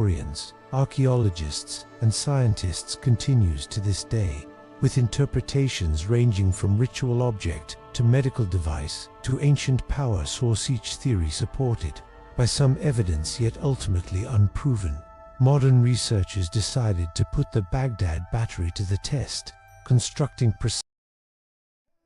historians, archaeologists, and scientists continues to this day, with interpretations ranging from ritual object to medical device to ancient power source, each theory supported by some evidence yet ultimately unproven. Modern researchers decided to put the Baghdad Battery to the test, constructing precise.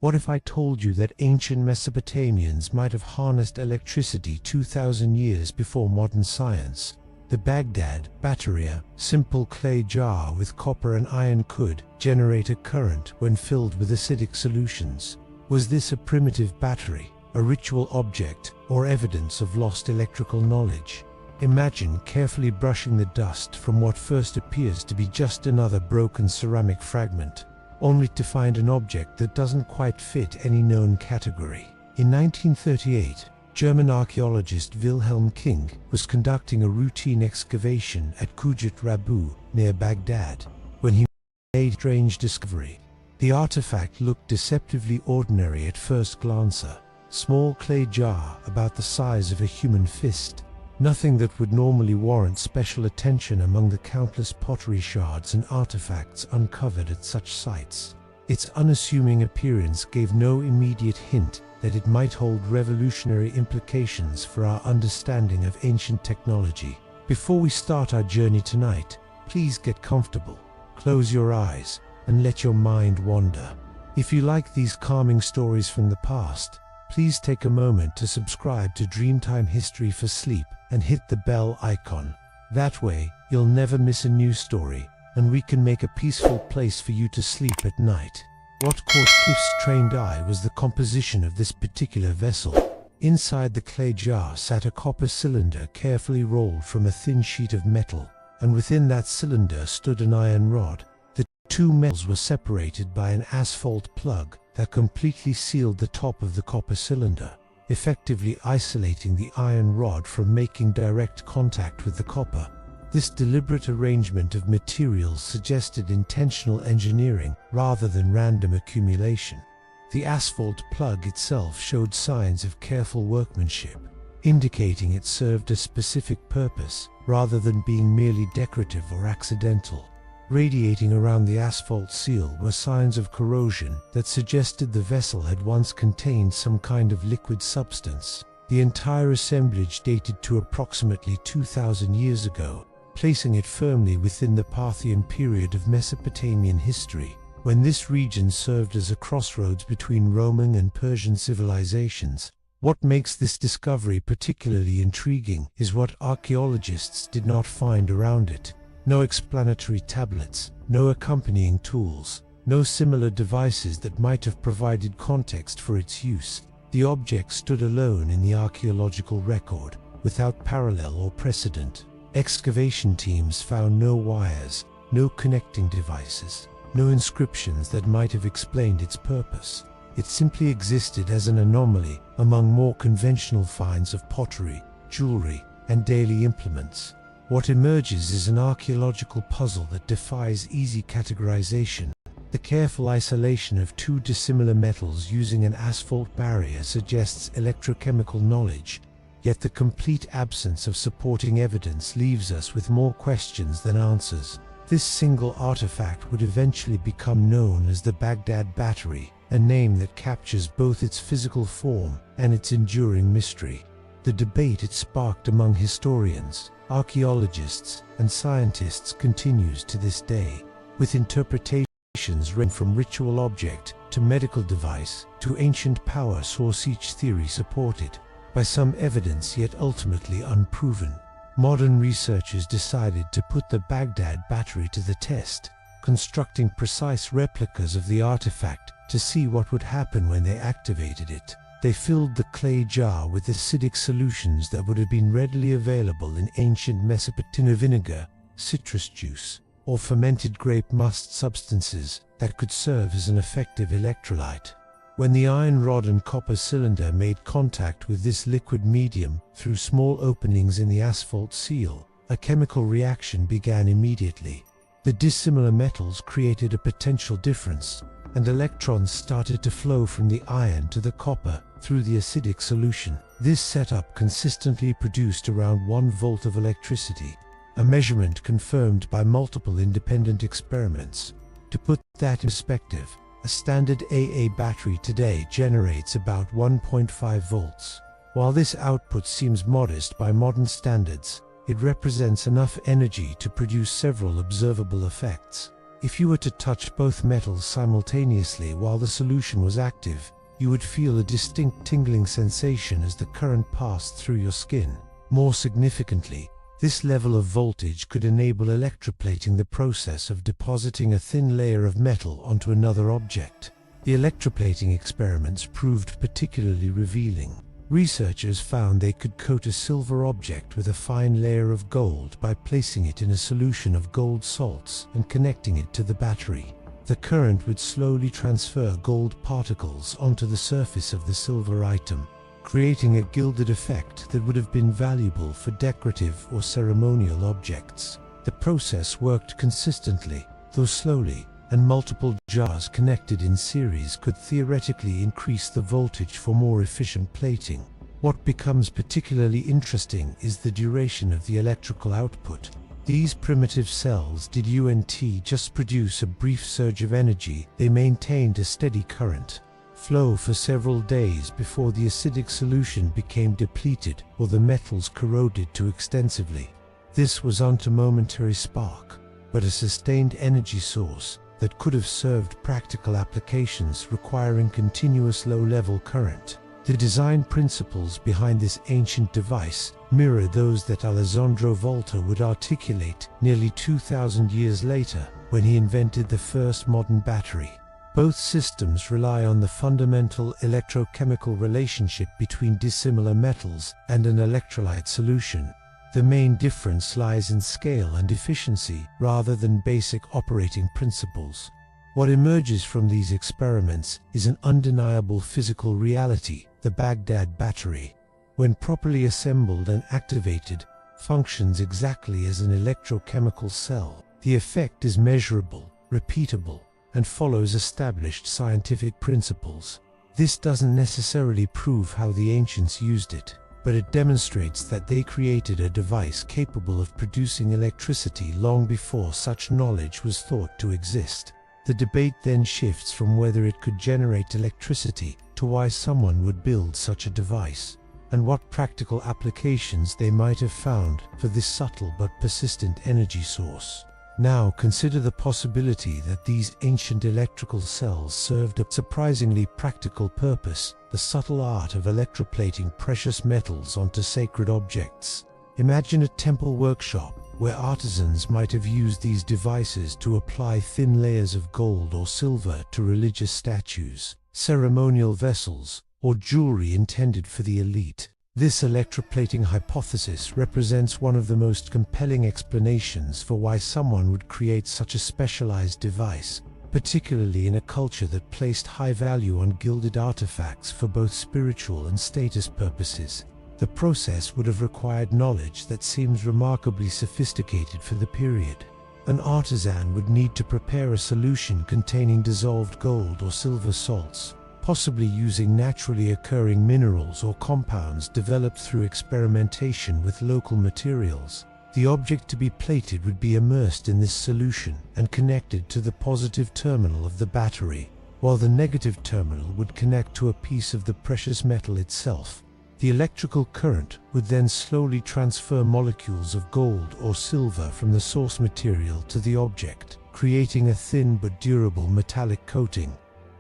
What if I told you that ancient Mesopotamians might have harnessed electricity 2,000 years before modern science? The Baghdad Battery, a simple clay jar with copper and iron, could generate a current when filled with acidic solutions. Was this a primitive battery, a ritual object, or evidence of lost electrical knowledge? Imagine carefully brushing the dust from what first appears to be just another broken ceramic fragment, only to find an object that doesn't quite fit any known category. In 1938, German archaeologist Wilhelm King was conducting a routine excavation at Kujat Rabu near Baghdad when he made a strange discovery. The artifact looked deceptively ordinary at first glance, a small clay jar about the size of a human fist, nothing that would normally warrant special attention among the countless pottery shards and artifacts uncovered at such sites. Its unassuming appearance gave no immediate hint that it might hold revolutionary implications for our understanding of ancient technology. Before we start our journey tonight, please get comfortable, close your eyes, and let your mind wander. If you like these calming stories from the past, please take a moment to subscribe to Dreamtime History for Sleep and hit the bell icon. That way, you'll never miss a new story, and we can make a peaceful place for you to sleep at night. What caught Cliff's trained eye was the composition of this particular vessel. Inside the clay jar sat a copper cylinder carefully rolled from a thin sheet of metal, and within that cylinder stood an iron rod. The two metals were separated by an asphalt plug that completely sealed the top of the copper cylinder, effectively isolating the iron rod from making direct contact with the copper. This deliberate arrangement of materials suggested intentional engineering rather than random accumulation. The asphalt plug itself showed signs of careful workmanship, indicating it served a specific purpose rather than being merely decorative or accidental. Radiating around the asphalt seal were signs of corrosion that suggested the vessel had once contained some kind of liquid substance. The entire assemblage dated to approximately 2,000 years ago, placing it firmly within the Parthian period of Mesopotamian history, when this region served as a crossroads between Roman and Persian civilizations. What makes this discovery particularly intriguing is what archaeologists did not find around it. No explanatory tablets, no accompanying tools, no similar devices that might have provided context for its use. The object stood alone in the archaeological record, without parallel or precedent. Excavation teams found no wires, no connecting devices, no inscriptions that might have explained its purpose. It simply existed as an anomaly among more conventional finds of pottery, jewelry, and daily implements. What emerges is an archaeological puzzle that defies easy categorization. The careful isolation of two dissimilar metals using an asphalt barrier suggests electrochemical knowledge, yet the complete absence of supporting evidence leaves us with more questions than answers. This single artifact would eventually become known as the Baghdad Battery, a name that captures both its physical form and its enduring mystery. The debate it sparked among historians, archaeologists, and scientists continues to this day, with interpretations ranging from ritual object to medical device to ancient power source, each theory supported by some evidence yet ultimately unproven. Modern researchers decided to put the Baghdad Battery to the test, constructing precise replicas of the artifact to see what would happen when they activated it. They filled the clay jar with acidic solutions that would have been readily available in ancient Mesopotamia: vinegar, citrus juice, or fermented grape must, substances that could serve as an effective electrolyte. When the iron rod and copper cylinder made contact with this liquid medium through small openings in the asphalt seal, a chemical reaction began immediately. The dissimilar metals created a potential difference, and electrons started to flow from the iron to the copper through the acidic solution. This setup consistently produced around 1 volt of electricity. a measurement confirmed by multiple independent experiments. To put that in perspective, a standard AA battery today generates about 1.5 volts. While this output seems modest by modern standards, it represents enough energy to produce several observable effects. If you were to touch both metals simultaneously while the solution was active, you would feel a distinct tingling sensation as the current passed through your skin. More significantly, this level of voltage could enable electroplating, the process of depositing a thin layer of metal onto another object. The electroplating experiments proved particularly revealing. Researchers found they could coat a silver object with a fine layer of gold by placing it in a solution of gold salts and connecting it to the battery. The current would slowly transfer gold particles onto the surface of the silver item, creating a gilded effect that would have been valuable for decorative or ceremonial objects. The process worked consistently, though slowly, and multiple jars connected in series could theoretically increase the voltage for more efficient plating. What becomes particularly interesting is the duration of the electrical output. These primitive cells didn't just produce a brief surge of energy, they maintained a steady current flow for several days before the acidic solution became depleted or the metals corroded too extensively. This wasn't a momentary spark, but a sustained energy source that could have served practical applications requiring continuous low-level current. The design principles behind this ancient device mirror those that Alessandro Volta would articulate nearly 2,000 years later when he invented the first modern battery. Both systems rely on the fundamental electrochemical relationship between dissimilar metals and an electrolyte solution. The main difference lies in scale and efficiency rather than basic operating principles. What emerges from these experiments is an undeniable physical reality: the Baghdad Battery, when properly assembled and activated, functions exactly as an electrochemical cell. The effect is measurable, repeatable, and follows established scientific principles. This doesn't necessarily prove how the ancients used it, but it demonstrates that they created a device capable of producing electricity long before such knowledge was thought to exist. The debate then shifts from whether it could generate electricity to why someone would build such a device, and what practical applications they might have found for this subtle but persistent energy source. Now consider the possibility that these ancient electrical cells served a surprisingly practical purpose: the subtle art of electroplating precious metals onto sacred objects. Imagine a temple workshop where artisans might have used these devices to apply thin layers of gold or silver to religious statues, ceremonial vessels, or jewelry intended for the elite. This electroplating hypothesis represents one of the most compelling explanations for why someone would create such a specialized device, particularly in a culture that placed high value on gilded artifacts for both spiritual and status purposes. The process would have required knowledge that seems remarkably sophisticated for the period. An artisan would need to prepare a solution containing dissolved gold or silver salts, possibly using naturally occurring minerals or compounds developed through experimentation with local materials. The object to be plated would be immersed in this solution and connected to the positive terminal of the battery, while the negative terminal would connect to a piece of the precious metal itself. The electrical current would then slowly transfer molecules of gold or silver from the source material to the object, creating a thin but durable metallic coating.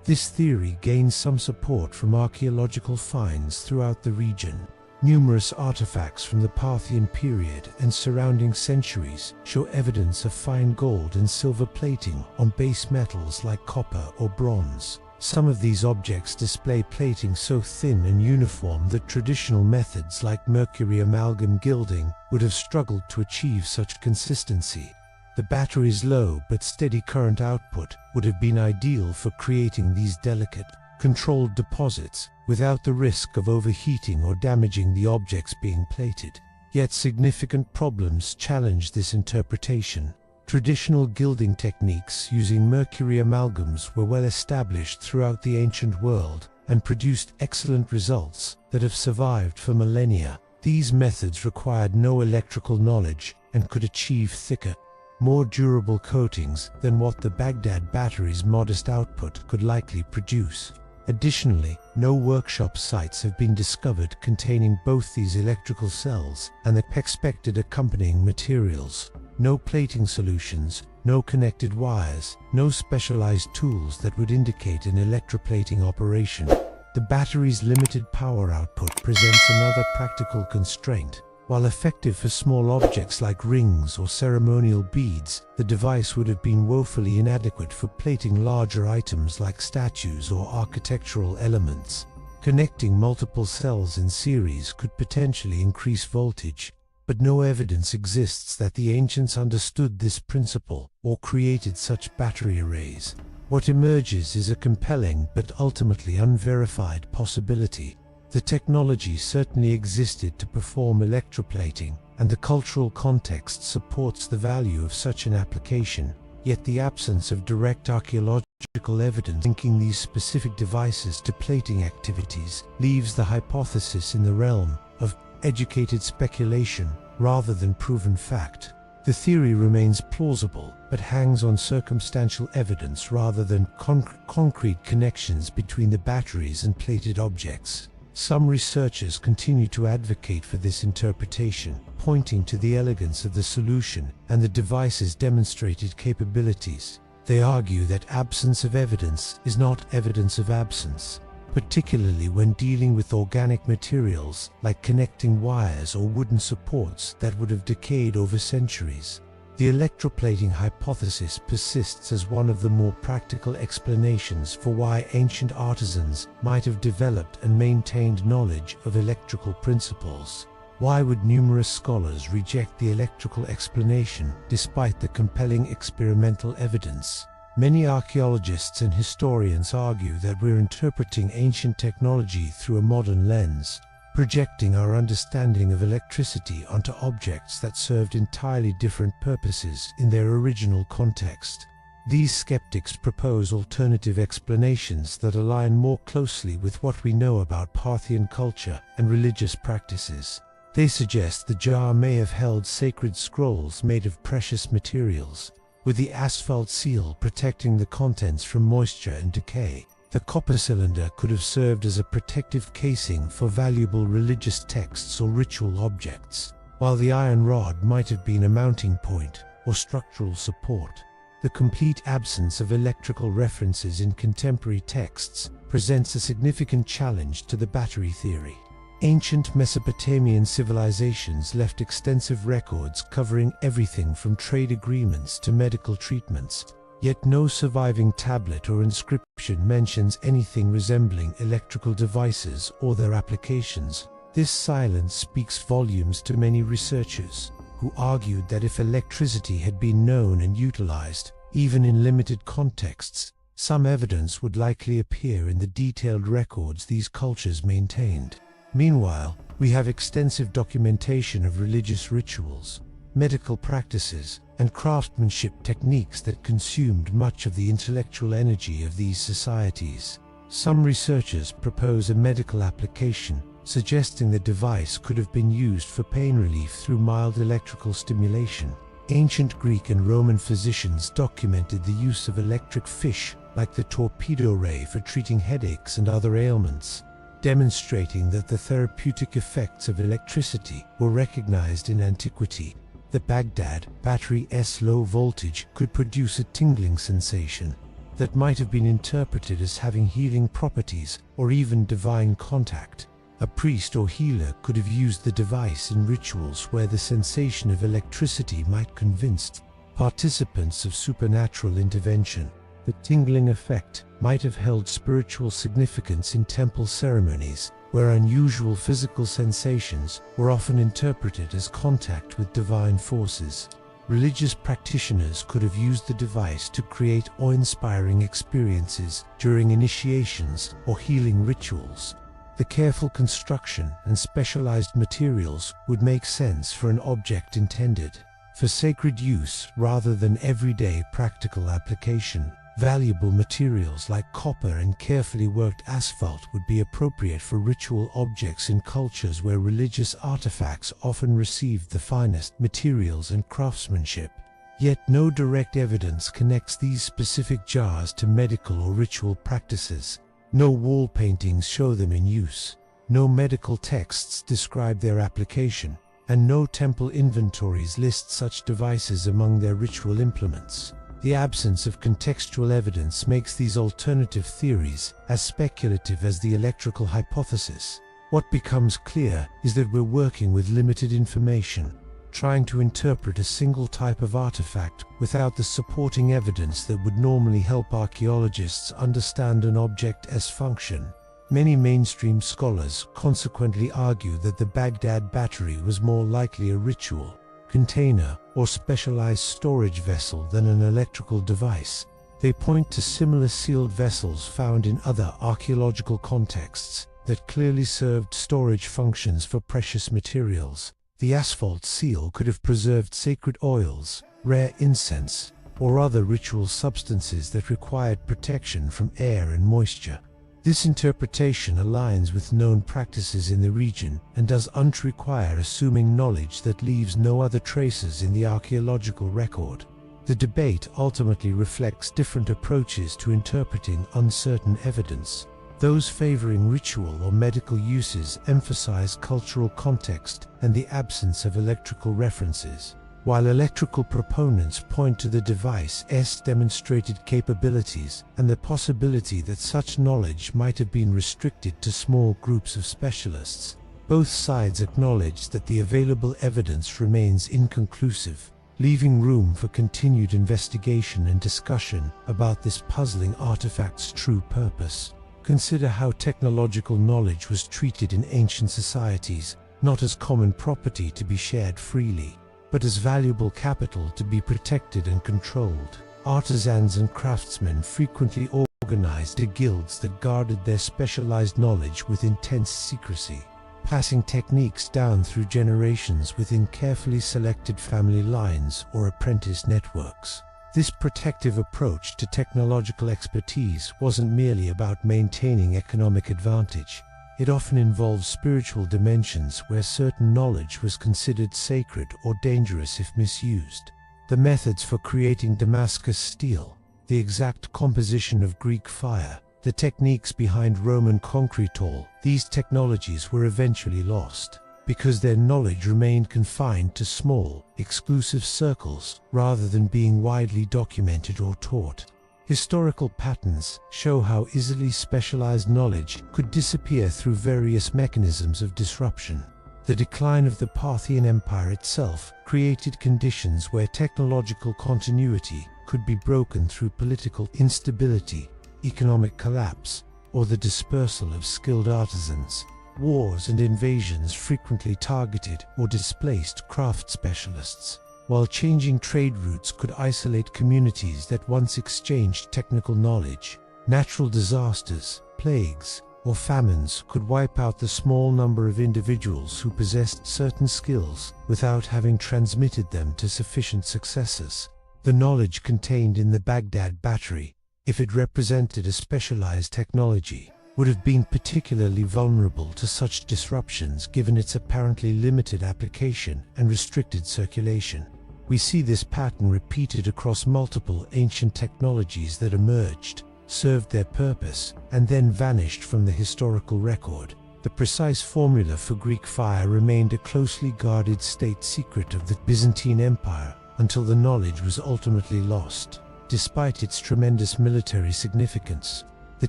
This theory gains some support from archaeological finds throughout the region. Numerous artifacts from the Parthian period and surrounding centuries show evidence of fine gold and silver plating on base metals like copper or bronze. Some of these objects display plating so thin and uniform that traditional methods like mercury amalgam gilding would have struggled to achieve such consistency. The battery's low but steady current output would have been ideal for creating these delicate, controlled deposits without the risk of overheating or damaging the objects being plated. Yet significant problems challenge this interpretation. Traditional gilding techniques using mercury amalgams were well established throughout the ancient world and produced excellent results that have survived for millennia. These methods required no electrical knowledge and could achieve thicker, more durable coatings than what the Baghdad Battery's modest output could likely produce. Additionally, no workshop sites have been discovered containing both these electrical cells and the expected accompanying materials. No plating solutions, no connected wires, no specialized tools that would indicate an electroplating operation. The battery's limited power output presents another practical constraint. While effective for small objects like rings or ceremonial beads, the device would have been woefully inadequate for plating larger items like statues or architectural elements. Connecting multiple cells in series could potentially increase voltage, but no evidence exists that the ancients understood this principle or created such battery arrays. What emerges is a compelling but ultimately unverified possibility. The technology certainly existed to perform electroplating, and the cultural context supports the value of such an application, yet the absence of direct archaeological evidence linking these specific devices to plating activities leaves the hypothesis in the realm of educated speculation rather than proven fact. The theory remains plausible, but hangs on circumstantial evidence rather than concrete connections between the batteries and plated objects. Some researchers continue to advocate for this interpretation, pointing to the elegance of the solution and the device's demonstrated capabilities. They argue that absence of evidence is not evidence of absence, particularly when dealing with organic materials like connecting wires or wooden supports that would have decayed over centuries. The electroplating hypothesis persists as one of the more practical explanations for why ancient artisans might have developed and maintained knowledge of electrical principles. Why would numerous scholars reject the electrical explanation despite the compelling experimental evidence? Many archaeologists and historians argue that we're interpreting ancient technology through a modern lens, projecting our understanding of electricity onto objects that served entirely different purposes in their original context. These skeptics propose alternative explanations that align more closely with what we know about Parthian culture and religious practices. They suggest the jar may have held sacred scrolls made of precious materials, with the asphalt seal protecting the contents from moisture and decay. The copper cylinder could have served as a protective casing for valuable religious texts or ritual objects, while the iron rod might have been a mounting point or structural support. The complete absence of electrical references in contemporary texts presents a significant challenge to the battery theory. Ancient Mesopotamian civilizations left extensive records covering everything from trade agreements to medical treatments, yet no surviving tablet or inscription mentions anything resembling electrical devices or their applications. This silence speaks volumes to many researchers, who argued that if electricity had been known and utilized, even in limited contexts, some evidence would likely appear in the detailed records these cultures maintained. Meanwhile, we have extensive documentation of religious rituals, medical practices, and craftsmanship techniques that consumed much of the intellectual energy of these societies. Some researchers propose a medical application, suggesting the device could have been used for pain relief through mild electrical stimulation. Ancient Greek and Roman physicians documented the use of electric fish, like the torpedo ray, for treating headaches and other ailments, demonstrating that the therapeutic effects of electricity were recognized in antiquity. The Baghdad Battery's low voltage could produce a tingling sensation that might have been interpreted as having healing properties or even divine contact. A priest or healer could have used the device in rituals where the sensation of electricity might convince participants of supernatural intervention. The tingling effect might have held spiritual significance in temple ceremonies, where unusual physical sensations were often interpreted as contact with divine forces. Religious practitioners could have used the device to create awe-inspiring experiences during initiations or healing rituals. The careful construction and specialized materials would make sense for an object intended for sacred use rather than everyday practical application. Valuable materials like copper and carefully worked asphalt would be appropriate for ritual objects in cultures where religious artifacts often received the finest materials and craftsmanship. Yet no direct evidence connects these specific jars to medical or ritual practices. No wall paintings show them in use. No medical texts describe their application, and no temple inventories list such devices among their ritual implements. The absence of contextual evidence makes these alternative theories as speculative as the electrical hypothesis. What becomes clear is that we're working with limited information, trying to interpret a single type of artifact without the supporting evidence that would normally help archaeologists understand an object's function. Many mainstream scholars consequently argue that the Baghdad Battery was more likely a ritual, container, or specialized storage vessel than an electrical device. They point to similar sealed vessels found in other archaeological contexts that clearly served storage functions for precious materials. The asphalt seal could have preserved sacred oils, rare incense, or other ritual substances that required protection from air and moisture. This interpretation aligns with known practices in the region and does not require assuming knowledge that leaves no other traces in the archaeological record. The debate ultimately reflects different approaches to interpreting uncertain evidence. Those favoring ritual or medical uses emphasize cultural context and the absence of electrical references, while electrical proponents point to the device's demonstrated capabilities and the possibility that such knowledge might have been restricted to small groups of specialists. Both sides acknowledge that the available evidence remains inconclusive, leaving room for continued investigation and discussion about this puzzling artifact's true purpose. Consider how technological knowledge was treated in ancient societies, not as common property to be shared freely, but as valuable capital to be protected and controlled. Artisans and craftsmen frequently organized guilds that guarded their specialized knowledge with intense secrecy, passing techniques down through generations within carefully selected family lines or apprentice networks. This protective approach to technological expertise wasn't merely about maintaining economic advantage. It often involved spiritual dimensions where certain knowledge was considered sacred or dangerous if misused. The methods for creating Damascus steel, the exact composition of Greek fire, the techniques behind Roman concrete, all these technologies were eventually lost, because their knowledge remained confined to small, exclusive circles rather than being widely documented or taught. Historical patterns show how easily specialized knowledge could disappear through various mechanisms of disruption. The decline of the Parthian Empire itself created conditions where technological continuity could be broken through political instability, economic collapse, or the dispersal of skilled artisans. Wars and invasions frequently targeted or displaced craft specialists, while changing trade routes could isolate communities that once exchanged technical knowledge. Natural disasters, plagues, or famines could wipe out the small number of individuals who possessed certain skills without having transmitted them to sufficient successors. The knowledge contained in the Baghdad Battery, if it represented a specialized technology, would have been particularly vulnerable to such disruptions given its apparently limited application and restricted circulation. We see this pattern repeated across multiple ancient technologies that emerged, served their purpose, and then vanished from the historical record. The precise formula for Greek fire remained a closely guarded state secret of the Byzantine Empire until the knowledge was ultimately lost. Despite its tremendous military significance, the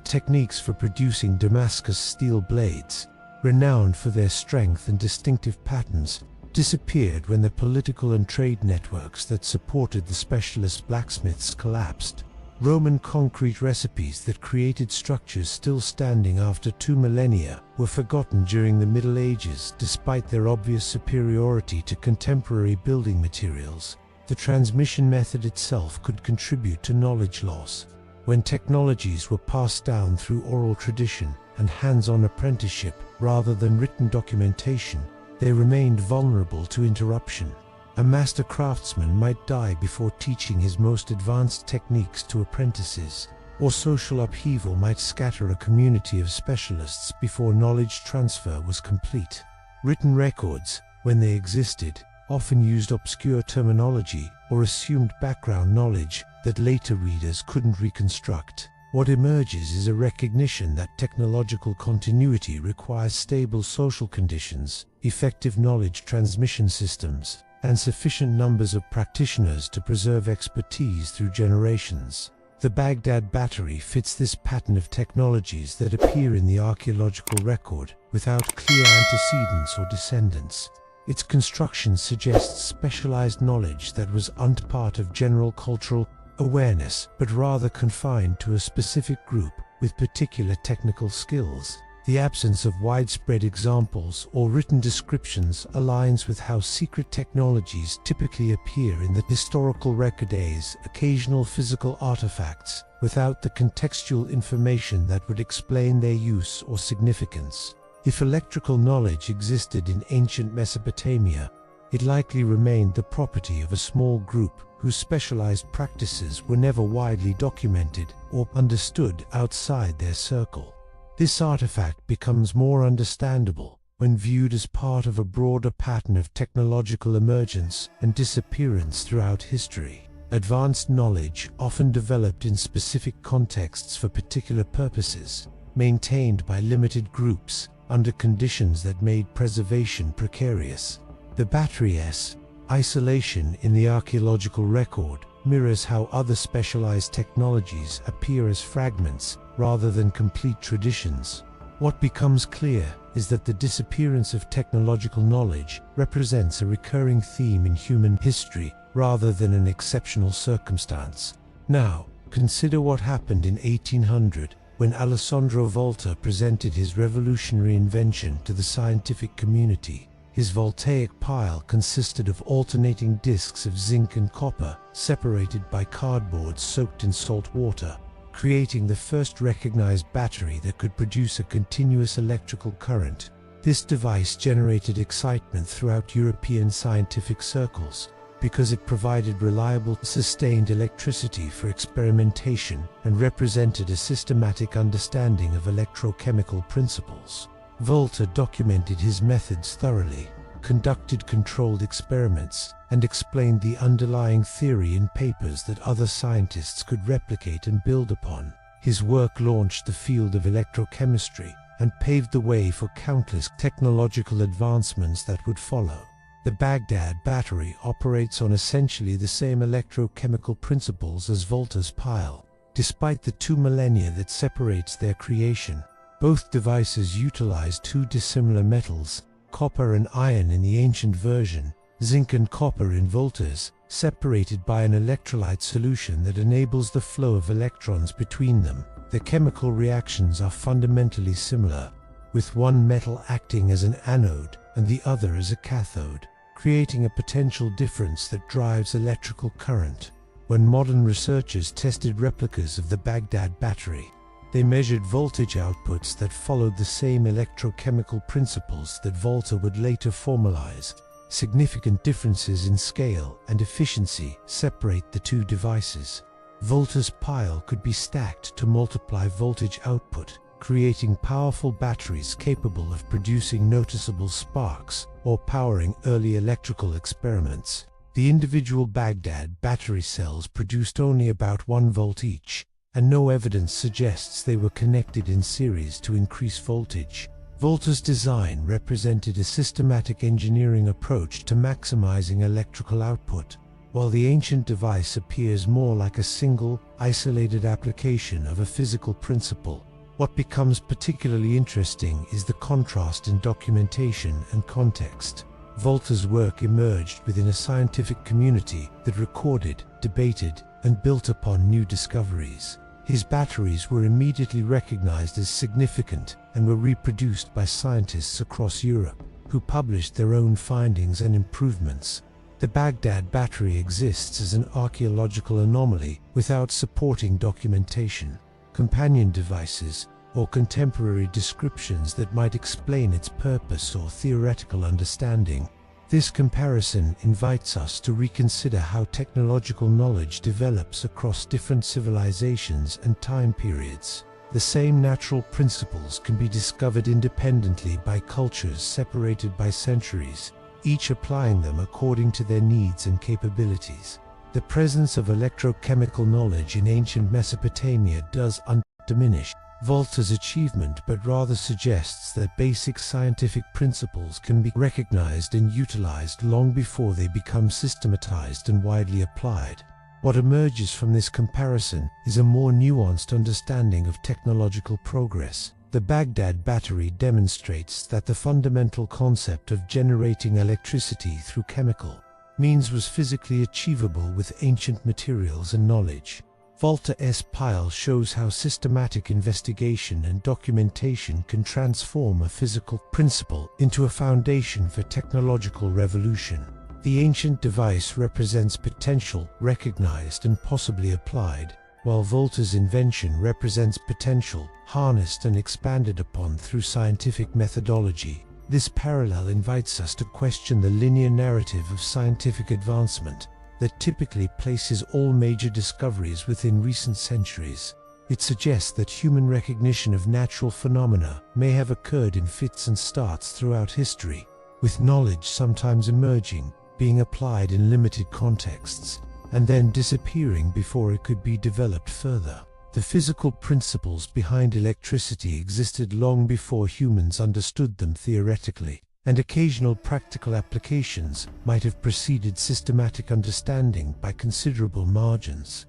techniques for producing Damascus steel blades, renowned for their strength and distinctive patterns, disappeared when the political and trade networks that supported the specialist blacksmiths collapsed. Roman concrete recipes that created structures still standing after 2 millennia were forgotten during the Middle Ages despite their obvious superiority to contemporary building materials. The transmission method itself could contribute to knowledge loss. When technologies were passed down through oral tradition and hands-on apprenticeship rather than written documentation, they remained vulnerable to interruption. A master craftsman might die before teaching his most advanced techniques to apprentices, or social upheaval might scatter a community of specialists before knowledge transfer was complete. Written records, when they existed, often used obscure terminology or assumed background knowledge that later readers couldn't reconstruct. What emerges is a recognition that technological continuity requires stable social conditions, effective knowledge transmission systems, and sufficient numbers of practitioners to preserve expertise through generations. The Baghdad Battery fits this pattern of technologies that appear in the archaeological record without clear antecedents or descendants. Its construction suggests specialized knowledge that was not part of general cultural awareness, but rather confined to a specific group with particular technical skills. The absence of widespread examples or written descriptions aligns with how secret technologies typically appear in the historical record as occasional physical artifacts, without the contextual information that would explain their use or significance. If electrical knowledge existed in ancient Mesopotamia, it likely remained the property of a small group whose specialized practices were never widely documented or understood outside their circle. This artifact becomes more understandable when viewed as part of a broader pattern of technological emergence and disappearance throughout history. Advanced knowledge, often developed in specific contexts for particular purposes, maintained by limited groups under conditions that made preservation precarious. The battery's isolation in the archaeological record mirrors how other specialized technologies appear as fragments rather than complete traditions. What becomes clear is that the disappearance of technological knowledge represents a recurring theme in human history rather than an exceptional circumstance. Now, consider what happened in 1800 when Alessandro Volta presented his revolutionary invention to the scientific community. His voltaic pile consisted of alternating discs of zinc and copper separated by cardboard soaked in salt water, creating the first recognized battery that could produce a continuous electrical current. This device generated excitement throughout European scientific circles because it provided reliable, sustained electricity for experimentation and represented a systematic understanding of electrochemical principles. Volta documented his methods thoroughly, conducted controlled experiments, and explained the underlying theory in papers that other scientists could replicate and build upon. His work launched the field of electrochemistry and paved the way for countless technological advancements that would follow. The Baghdad Battery operates on essentially the same electrochemical principles as Volta's pile. Despite the 2 millennia that separates their creation, both devices utilize 2 dissimilar metals, copper and iron in the ancient version, zinc and copper in Volta's, separated by an electrolyte solution that enables the flow of electrons between them. The chemical reactions are fundamentally similar, with one metal acting as an anode and the other as a cathode, creating a potential difference that drives electrical current. When modern researchers tested replicas of the Baghdad Battery, they measured voltage outputs that followed the same electrochemical principles that Volta would later formalize. Significant differences in scale and efficiency separate the 2 devices. Volta's pile could be stacked to multiply voltage output, creating powerful batteries capable of producing noticeable sparks or powering early electrical experiments. The individual Baghdad battery cells produced only about 1 volt each, and no evidence suggests they were connected in series to increase voltage. Volta's design represented a systematic engineering approach to maximizing electrical output, while the ancient device appears more like a single, isolated application of a physical principle. What becomes particularly interesting is the contrast in documentation and context. Volta's work emerged within a scientific community that recorded, debated, and built upon new discoveries. His batteries were immediately recognized as significant and were reproduced by scientists across Europe, who published their own findings and improvements. The Baghdad Battery exists as an archaeological anomaly without supporting documentation, companion devices, or contemporary descriptions that might explain its purpose or theoretical understanding. This comparison invites us to reconsider how technological knowledge develops across different civilizations and time periods. The same natural principles can be discovered independently by cultures separated by centuries, each applying them according to their needs and capabilities. The presence of electrochemical knowledge in ancient Mesopotamia does not diminish Volta's achievement, but rather suggests that basic scientific principles can be recognized and utilized long before they become systematized and widely applied. What emerges from this comparison is a more nuanced understanding of technological progress. The Baghdad Battery demonstrates that the fundamental concept of generating electricity through chemical means was physically achievable with ancient materials and knowledge. Volta's pile shows how systematic investigation and documentation can transform a physical principle into a foundation for technological revolution. The ancient device represents potential, recognized and possibly applied, while Volta's invention represents potential, harnessed and expanded upon through scientific methodology. This parallel invites us to question the linear narrative of scientific advancement that typically places all major discoveries within recent centuries. It suggests that human recognition of natural phenomena may have occurred in fits and starts throughout history, with knowledge sometimes emerging, being applied in limited contexts, and then disappearing before it could be developed further. The physical principles behind electricity existed long before humans understood them theoretically, and occasional practical applications might have preceded systematic understanding by considerable margins.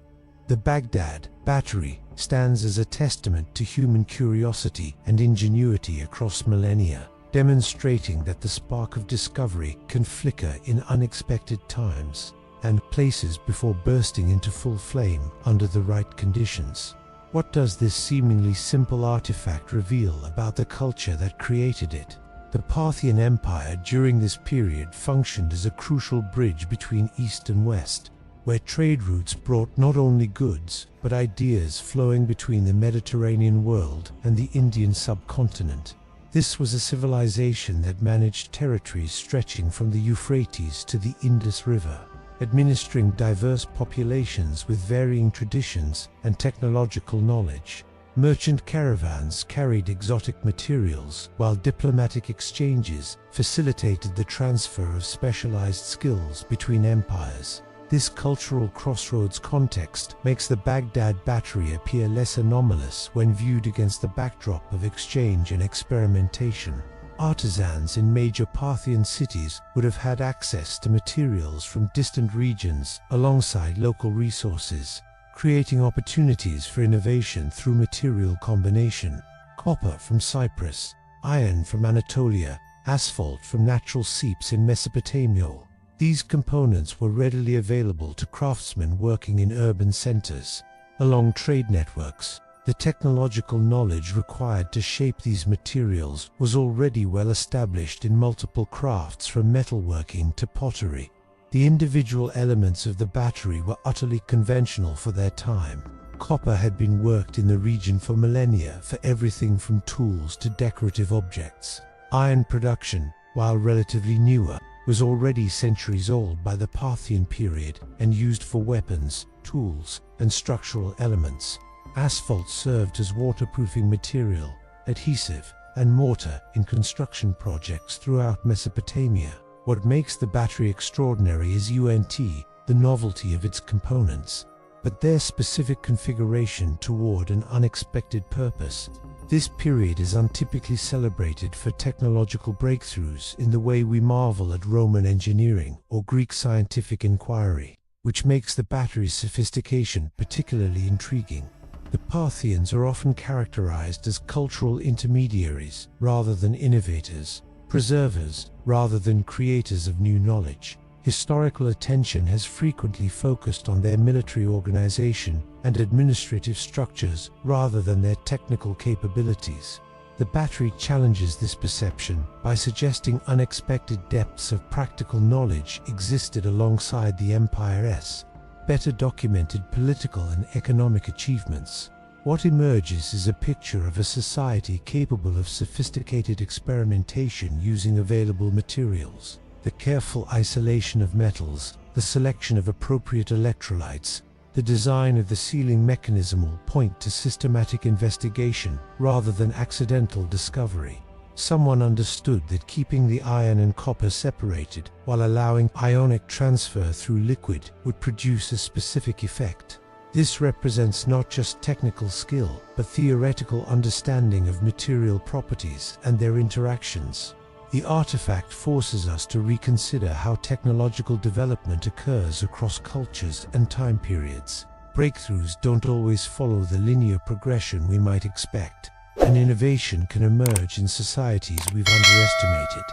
The Baghdad Battery stands as a testament to human curiosity and ingenuity across millennia, demonstrating that the spark of discovery can flicker in unexpected times and places before bursting into full flame under the right conditions. What does this seemingly simple artifact reveal about the culture that created it? The Parthian Empire during this period functioned as a crucial bridge between East and West, where trade routes brought not only goods, but ideas flowing between the Mediterranean world and the Indian subcontinent. This was a civilization that managed territories stretching from the Euphrates to the Indus River, administering diverse populations with varying traditions and technological knowledge. Merchant caravans carried exotic materials, while diplomatic exchanges facilitated the transfer of specialized skills between empires. This cultural crossroads context makes the Baghdad Battery appear less anomalous when viewed against the backdrop of exchange and experimentation. Artisans in major Parthian cities would have had access to materials from distant regions alongside local resources, creating opportunities for innovation through material combination. Copper from Cyprus, iron from Anatolia, asphalt from natural seeps in Mesopotamia. These components were readily available to craftsmen working in urban centers. Along trade networks, the technological knowledge required to shape these materials was already well established in multiple crafts, from metalworking to pottery. The individual elements of the battery were utterly conventional for their time. Copper had been worked in the region for millennia for everything from tools to decorative objects. Iron production, while relatively newer, was already centuries old by the Parthian period and used for weapons, tools, and structural elements. Asphalt served as waterproofing material, adhesive, and mortar in construction projects throughout Mesopotamia. What makes the battery extraordinary is the novelty of its components, but their specific configuration toward an unexpected purpose. This period is untypically celebrated for technological breakthroughs in the way we marvel at Roman engineering or Greek scientific inquiry, which makes the battery's sophistication particularly intriguing. The Parthians are often characterized as cultural intermediaries rather than innovators, preservers rather than creators of new knowledge. Historical attention has frequently focused on their military organization and administrative structures rather than their technical capabilities. The battery challenges this perception by suggesting unexpected depths of practical knowledge existed alongside the empire's better documented political and economic achievements. What emerges is a picture of a society capable of sophisticated experimentation using available materials. The careful isolation of metals, the selection of appropriate electrolytes, the design of the sealing mechanism all point to systematic investigation rather than accidental discovery. Someone understood that keeping the iron and copper separated while allowing ionic transfer through liquid would produce a specific effect. This represents not just technical skill, but theoretical understanding of material properties and their interactions. The artifact forces us to reconsider how technological development occurs across cultures and time periods. Breakthroughs don't always follow the linear progression we might expect. An innovation can emerge in societies we've underestimated.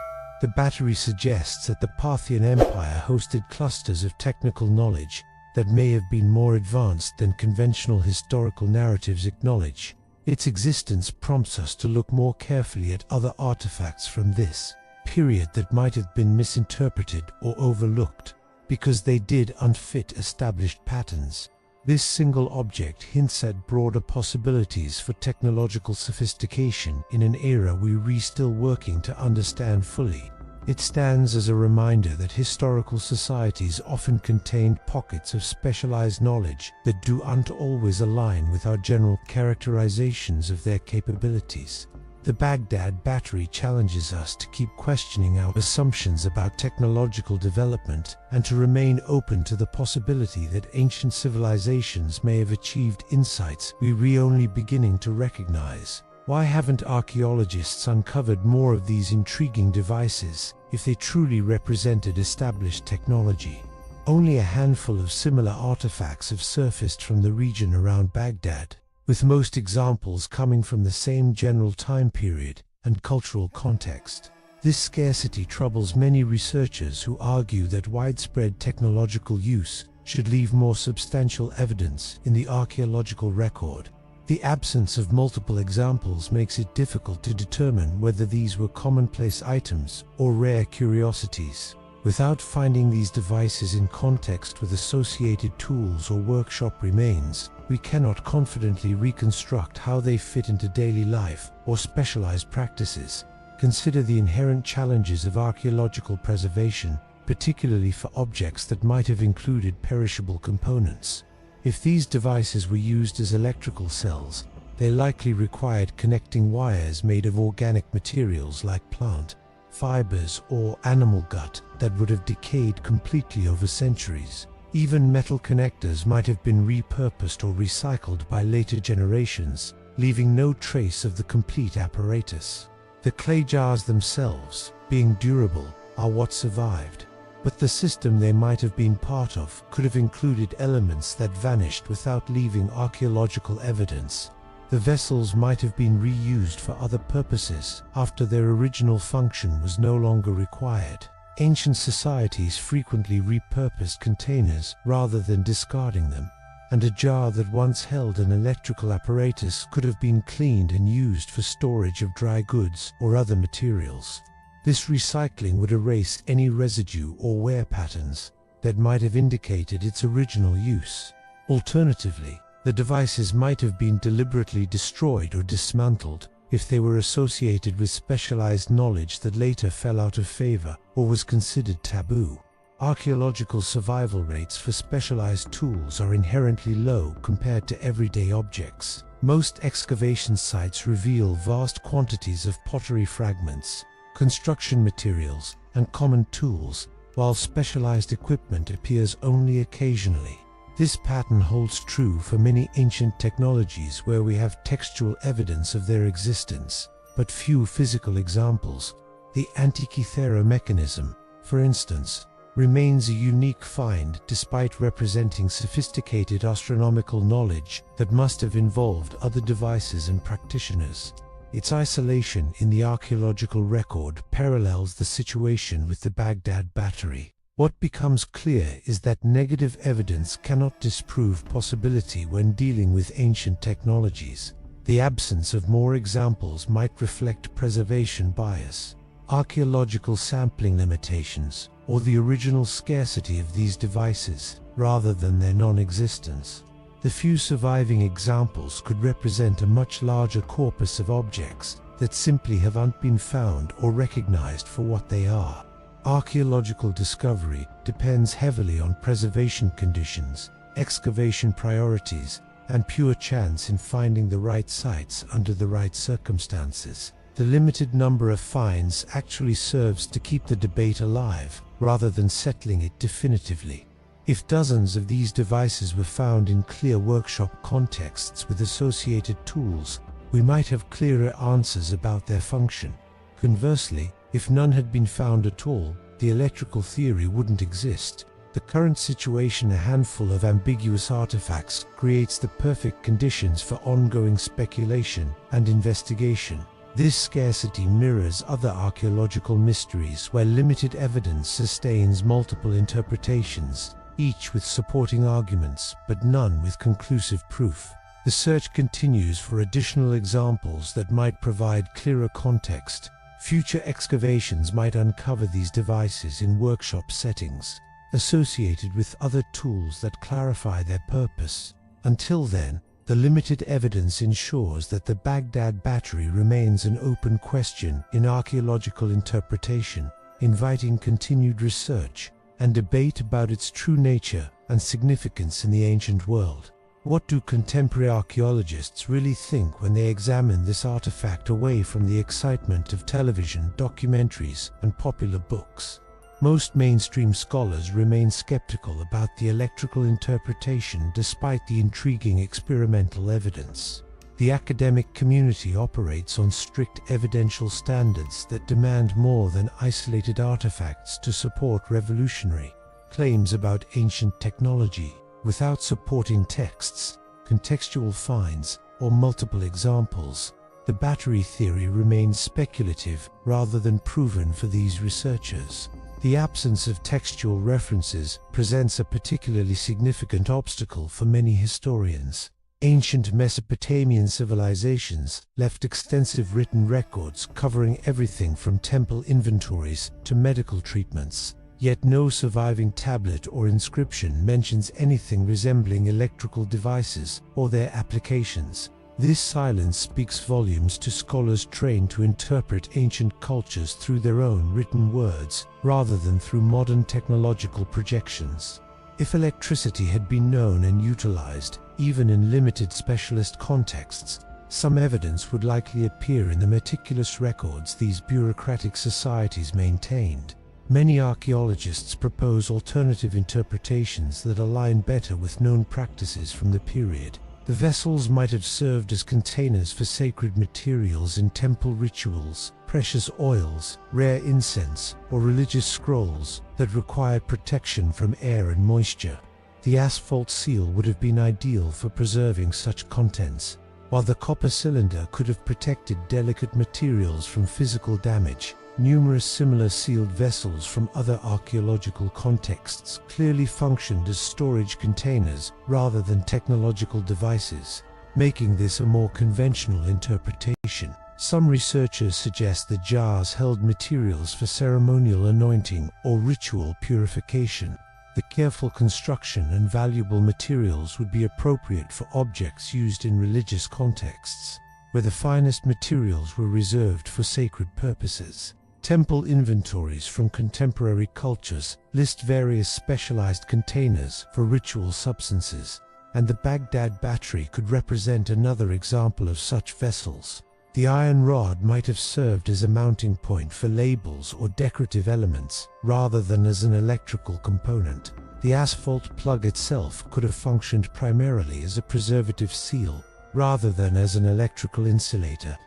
The battery suggests that the Parthian Empire hosted clusters of technical knowledge that may have been more advanced than conventional historical narratives acknowledge. Its existence prompts us to look more carefully at other artifacts from this period that might have been misinterpreted or overlooked because they did unfit established patterns. This single object hints at broader possibilities for technological sophistication in an era we're still working to understand fully. It stands as a reminder that historical societies often contained pockets of specialized knowledge that don't always align with our general characterizations of their capabilities. The Baghdad Battery challenges us to keep questioning our assumptions about technological development and to remain open to the possibility that ancient civilizations may have achieved insights we're only beginning to recognize. Why haven't archaeologists uncovered more of these intriguing devices if they truly represented established technology? Only a handful of similar artifacts have surfaced from the region around Baghdad, with most examples coming from the same general time period and cultural context. This scarcity troubles many researchers who argue that widespread technological use should leave more substantial evidence in the archaeological record. The absence of multiple examples makes it difficult to determine whether these were commonplace items or rare curiosities. Without finding these devices in context with associated tools or workshop remains, we cannot confidently reconstruct how they fit into daily life or specialized practices. Consider the inherent challenges of archaeological preservation, particularly for objects that might have included perishable components. If these devices were used as electrical cells, they likely required connecting wires made of organic materials like plant fibers or animal gut that would have decayed completely over centuries. Even metal connectors might have been repurposed or recycled by later generations, leaving no trace of the complete apparatus. The clay jars themselves, being durable, are what survived. But the system they might have been part of could have included elements that vanished without leaving archaeological evidence. The vessels might have been reused for other purposes after their original function was no longer required. Ancient societies frequently repurposed containers rather than discarding them, and a jar that once held an electrical apparatus could have been cleaned and used for storage of dry goods or other materials. This recycling would erase any residue or wear patterns that might have indicated its original use. Alternatively, the devices might have been deliberately destroyed or dismantled if they were associated with specialized knowledge that later fell out of favor or was considered taboo. Archaeological survival rates for specialized tools are inherently low compared to everyday objects. Most excavation sites reveal vast quantities of pottery fragments, construction materials, and common tools, while specialized equipment appears only occasionally. This pattern holds true for many ancient technologies where we have textual evidence of their existence, but few physical examples. The Antikythera Mechanism, for instance, remains a unique find despite representing sophisticated astronomical knowledge that must have involved other devices and practitioners. Its isolation in the archaeological record parallels the situation with the Baghdad Battery. What becomes clear is that negative evidence cannot disprove possibility when dealing with ancient technologies. The absence of more examples might reflect preservation bias, archaeological sampling limitations, or the original scarcity of these devices, rather than their non-existence. The few surviving examples could represent a much larger corpus of objects that simply haven't been found or recognized for what they are. Archaeological discovery depends heavily on preservation conditions, excavation priorities, and pure chance in finding the right sites under the right circumstances. The limited number of finds actually serves to keep the debate alive, rather than settling it definitively. If dozens of these devices were found in clear workshop contexts with associated tools, we might have clearer answers about their function. Conversely, if none had been found at all, the electrical theory wouldn't exist. The current situation, a handful of ambiguous artifacts, creates the perfect conditions for ongoing speculation and investigation. This scarcity mirrors other archaeological mysteries where limited evidence sustains multiple interpretations, each with supporting arguments, but none with conclusive proof. The search continues for additional examples that might provide clearer context. Future excavations might uncover these devices in workshop settings, associated with other tools that clarify their purpose. Until then, the limited evidence ensures that the Baghdad Battery remains an open question in archaeological interpretation, inviting continued research and debate about its true nature and significance in the ancient world. What do contemporary archaeologists really think when they examine this artifact away from the excitement of television, documentaries, and popular books? Most mainstream scholars remain skeptical about the electrical interpretation despite the intriguing experimental evidence. The academic community operates on strict evidential standards that demand more than isolated artifacts to support revolutionary claims about ancient technology. Without supporting texts, contextual finds, or multiple examples, the battery theory remains speculative rather than proven for these researchers. The absence of textual references presents a particularly significant obstacle for many historians. Ancient Mesopotamian civilizations left extensive written records covering everything from temple inventories to medical treatments. Yet no surviving tablet or inscription mentions anything resembling electrical devices or their applications. This silence speaks volumes to scholars trained to interpret ancient cultures through their own written words, rather than through modern technological projections. If electricity had been known and utilized, even in limited specialist contexts, some evidence would likely appear in the meticulous records these bureaucratic societies maintained. Many archaeologists propose alternative interpretations that align better with known practices from the period. The vessels might have served as containers for sacred materials in temple rituals, precious oils, rare incense, or religious scrolls that required protection from air and moisture. The asphalt seal would have been ideal for preserving such contents, while the copper cylinder could have protected delicate materials from physical damage. Numerous similar sealed vessels from other archaeological contexts clearly functioned as storage containers rather than technological devices, making this a more conventional interpretation. Some researchers suggest the jars held materials for ceremonial anointing or ritual purification. The careful construction and valuable materials would be appropriate for objects used in religious contexts, where the finest materials were reserved for sacred purposes. Temple inventories from contemporary cultures list various specialized containers for ritual substances, and the Baghdad Battery could represent another example of such vessels. The iron rod might have served as a mounting point for labels or decorative elements, rather than as an electrical component. The asphalt plug itself could have functioned primarily as a preservative seal, rather than as an electrical insulator.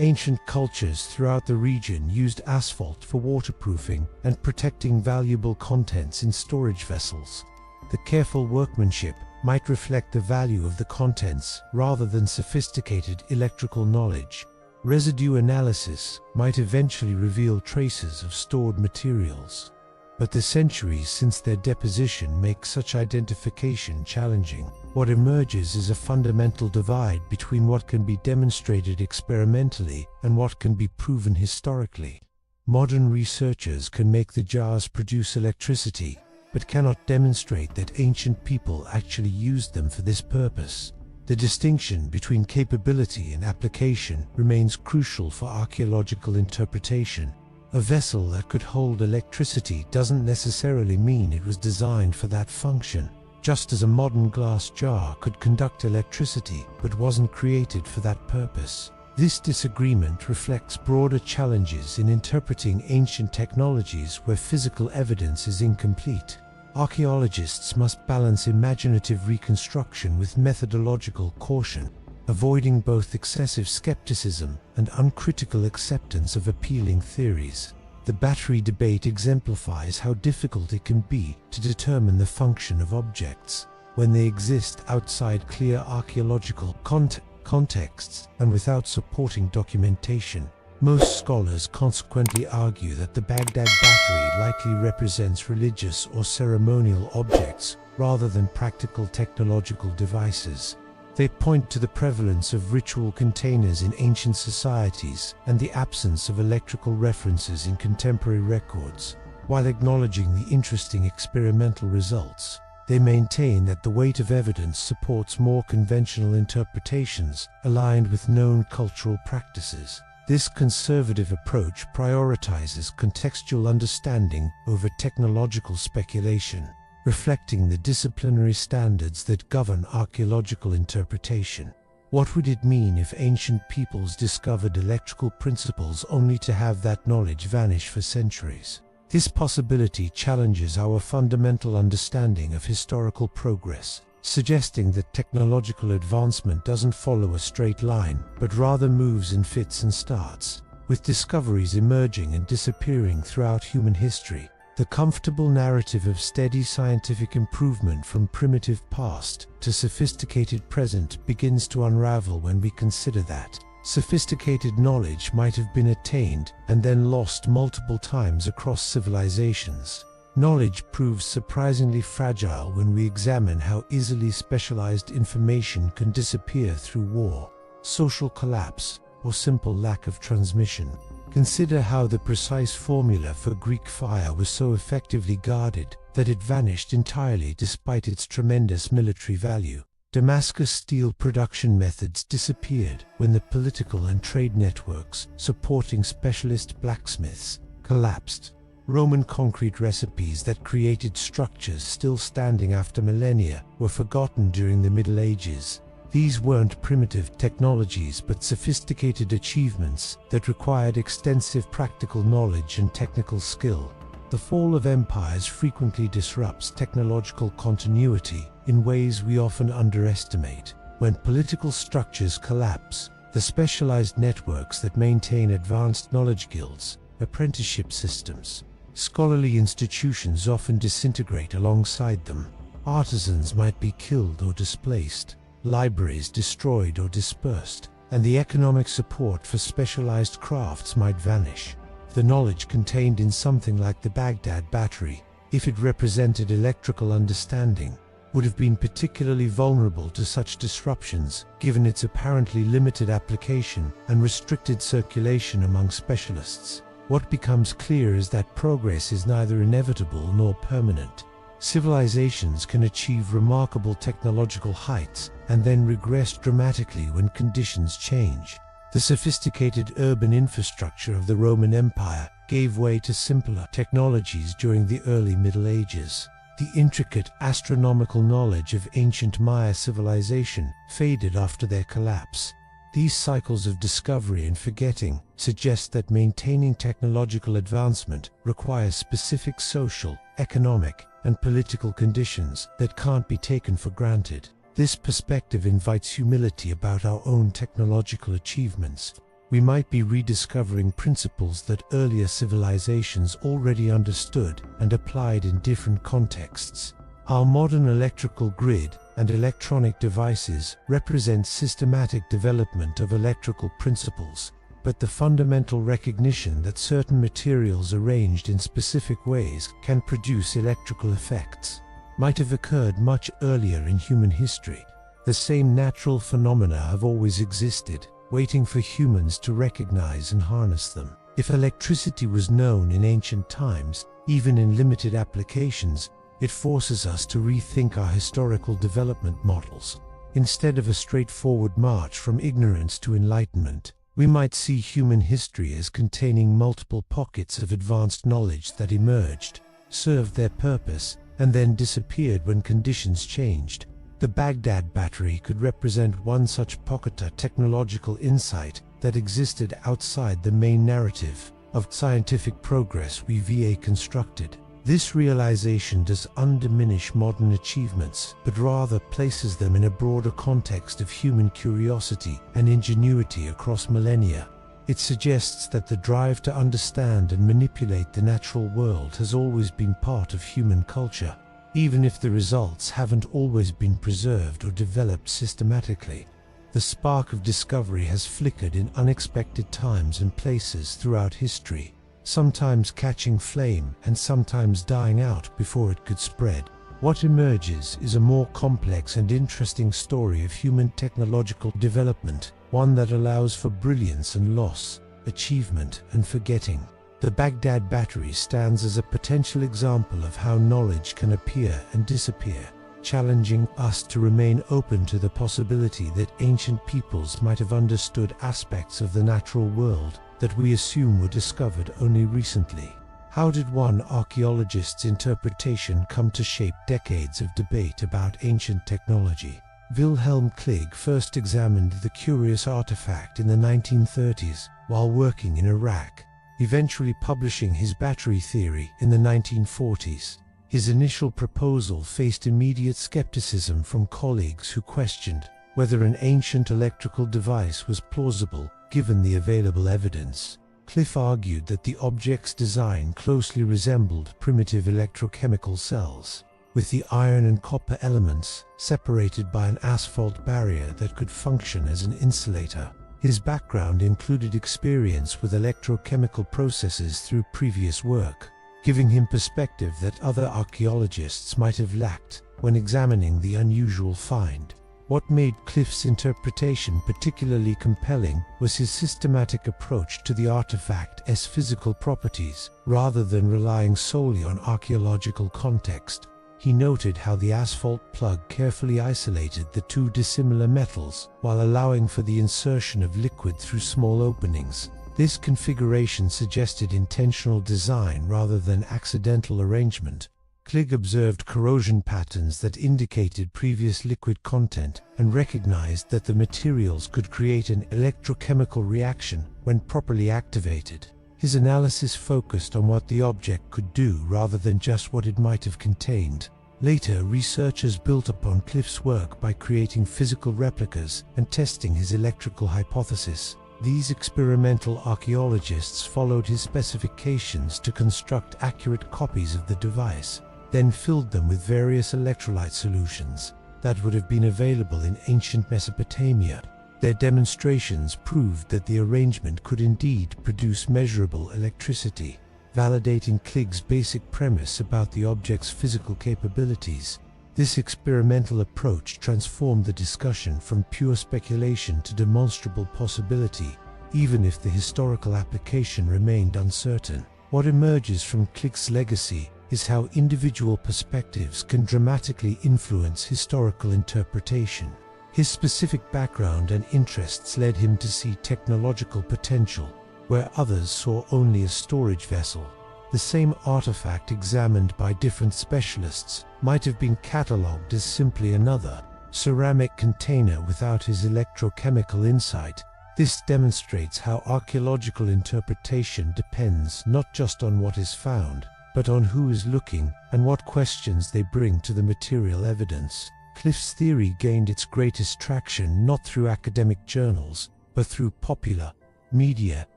Ancient cultures throughout the region used asphalt for waterproofing and protecting valuable contents in storage vessels. The careful workmanship might reflect the value of the contents rather than sophisticated electrical knowledge. Residue analysis might eventually reveal traces of stored materials, but the centuries since their deposition make such identification challenging. What emerges is a fundamental divide between what can be demonstrated experimentally and what can be proven historically. Modern researchers can make the jars produce electricity, but cannot demonstrate that ancient people actually used them for this purpose. The distinction between capability and application remains crucial for archaeological interpretation. A vessel that could hold electricity doesn't necessarily mean it was designed for that function, just as a modern glass jar could conduct electricity but wasn't created for that purpose. This disagreement reflects broader challenges in interpreting ancient technologies where physical evidence is incomplete. Archaeologists must balance imaginative reconstruction with methodological caution, avoiding both excessive skepticism and uncritical acceptance of appealing theories. The battery debate exemplifies how difficult it can be to determine the function of objects when they exist outside clear archaeological contexts and without supporting documentation. Most scholars consequently argue that the Baghdad Battery likely represents religious or ceremonial objects rather than practical technological devices. They point to the prevalence of ritual containers in ancient societies and the absence of electrical references in contemporary records. While acknowledging the interesting experimental results, they maintain that the weight of evidence supports more conventional interpretations aligned with known cultural practices. This conservative approach prioritizes contextual understanding over technological speculation, reflecting the disciplinary standards that govern archaeological interpretation. What would it mean if ancient peoples discovered electrical principles only to have that knowledge vanish for centuries? This possibility challenges our fundamental understanding of historical progress, suggesting that technological advancement doesn't follow a straight line, but rather moves in fits and starts. With discoveries emerging and disappearing throughout human history, the comfortable narrative of steady scientific improvement from primitive past to sophisticated present begins to unravel when we consider that sophisticated knowledge might have been attained and then lost multiple times across civilizations. Knowledge proves surprisingly fragile when we examine how easily specialized information can disappear through war, social collapse, or simple lack of transmission. Consider how the precise formula for Greek fire was so effectively guarded that it vanished entirely despite its tremendous military value. Damascus Steel production methods disappeared when the political and trade networks supporting specialist blacksmiths collapsed. Roman concrete recipes that created structures still standing after millennia were forgotten during the Middle Ages. These weren't primitive technologies but sophisticated achievements that required extensive practical knowledge and technical skill. The fall of empires frequently disrupts technological continuity in ways we often underestimate. When political structures collapse, the specialized networks that maintain advanced knowledge guilds, apprenticeship systems, scholarly institutions often disintegrate alongside them. Artisans might be killed or displaced, libraries destroyed or dispersed, and the economic support for specialized crafts might vanish. The knowledge contained in something like the Baghdad Battery, if it represented electrical understanding, would have been particularly vulnerable to such disruptions given its apparently limited application and restricted circulation among specialists. What becomes clear is that progress is neither inevitable nor permanent. Civilizations can achieve remarkable technological heights and then regress dramatically when conditions change. The sophisticated urban infrastructure of the Roman Empire gave way to simpler technologies during the early Middle Ages. The intricate astronomical knowledge of ancient Maya civilization faded after their collapse. These cycles of discovery and forgetting suggest that maintaining technological advancement requires specific social, economic, and political conditions that can't be taken for granted. This perspective invites humility about our own technological achievements. We might be rediscovering principles that earlier civilizations already understood and applied in different contexts. Our modern electrical grid and electronic devices represent systematic development of electrical principles, but the fundamental recognition that certain materials arranged in specific ways can produce electrical effects might have occurred much earlier in human history. The same natural phenomena have always existed, waiting for humans to recognize and harness them. If electricity was known in ancient times, even in limited applications, it forces us to rethink our historical development models. Instead of a straightforward march from ignorance to enlightenment, We might see human history as containing multiple pockets of advanced knowledge that emerged, served their purpose, and then disappeared when conditions changed. The Baghdad Battery could represent one such pocket of technological insight that existed outside the main narrative of scientific progress we constructed. This realization does undiminish modern achievements, but rather places them in a broader context of human curiosity and ingenuity across millennia. It suggests that the drive to understand and manipulate the natural world has always been part of human culture, even if the results haven't always been preserved or developed systematically. The spark of discovery has flickered in unexpected times and places throughout history, sometimes catching flame and sometimes dying out before it could spread. What emerges is a more complex and interesting story of human technological development, one that allows for brilliance and loss, achievement and forgetting. The Baghdad Battery stands as a potential example of how knowledge can appear and disappear, challenging us to remain open to the possibility that ancient peoples might have understood aspects of the natural world that we assume were discovered only recently. How did one archaeologist's interpretation come to shape decades of debate about ancient technology? Wilhelm Kligg first examined the curious artifact in the 1930s while working in Iraq, eventually publishing his battery theory in the 1940s. His initial proposal faced immediate skepticism from colleagues who questioned whether an ancient electrical device was plausible given the available evidence. Kligg argued that the object's design closely resembled primitive electrochemical cells, with the iron and copper elements separated by an asphalt barrier that could function as an insulator. His background included experience with electrochemical processes through previous work, giving him perspective that other archaeologists might have lacked when examining the unusual find. What made Kligg's interpretation particularly compelling was his systematic approach to the artifact's physical properties, rather than relying solely on archaeological context. He noted how the asphalt plug carefully isolated the two dissimilar metals while allowing for the insertion of liquid through small openings. This configuration suggested intentional design rather than accidental arrangement. Kligg observed corrosion patterns that indicated previous liquid content and recognized that the materials could create an electrochemical reaction when properly activated. His analysis focused on what the object could do rather than just what it might have contained. Later, researchers built upon Kligg's work by creating physical replicas and testing his electrical hypothesis. These experimental archaeologists followed his specifications to construct accurate copies of the device, then filled them with various electrolyte solutions that would have been available in ancient Mesopotamia. Their demonstrations proved that the arrangement could indeed produce measurable electricity, validating Kligg's basic premise about the object's physical capabilities. This experimental approach transformed the discussion from pure speculation to demonstrable possibility, even if the historical application remained uncertain. What emerges from Kligg's legacy is how individual perspectives can dramatically influence historical interpretation. His specific background and interests led him to see technological potential where others saw only a storage vessel. The same artifact examined by different specialists might have been catalogued as simply another ceramic container without his electrochemical insight. This demonstrates how archaeological interpretation depends not just on what is found, but on who is looking and what questions they bring to the material evidence. Kligg's theory gained its greatest traction not through academic journals, but through popular media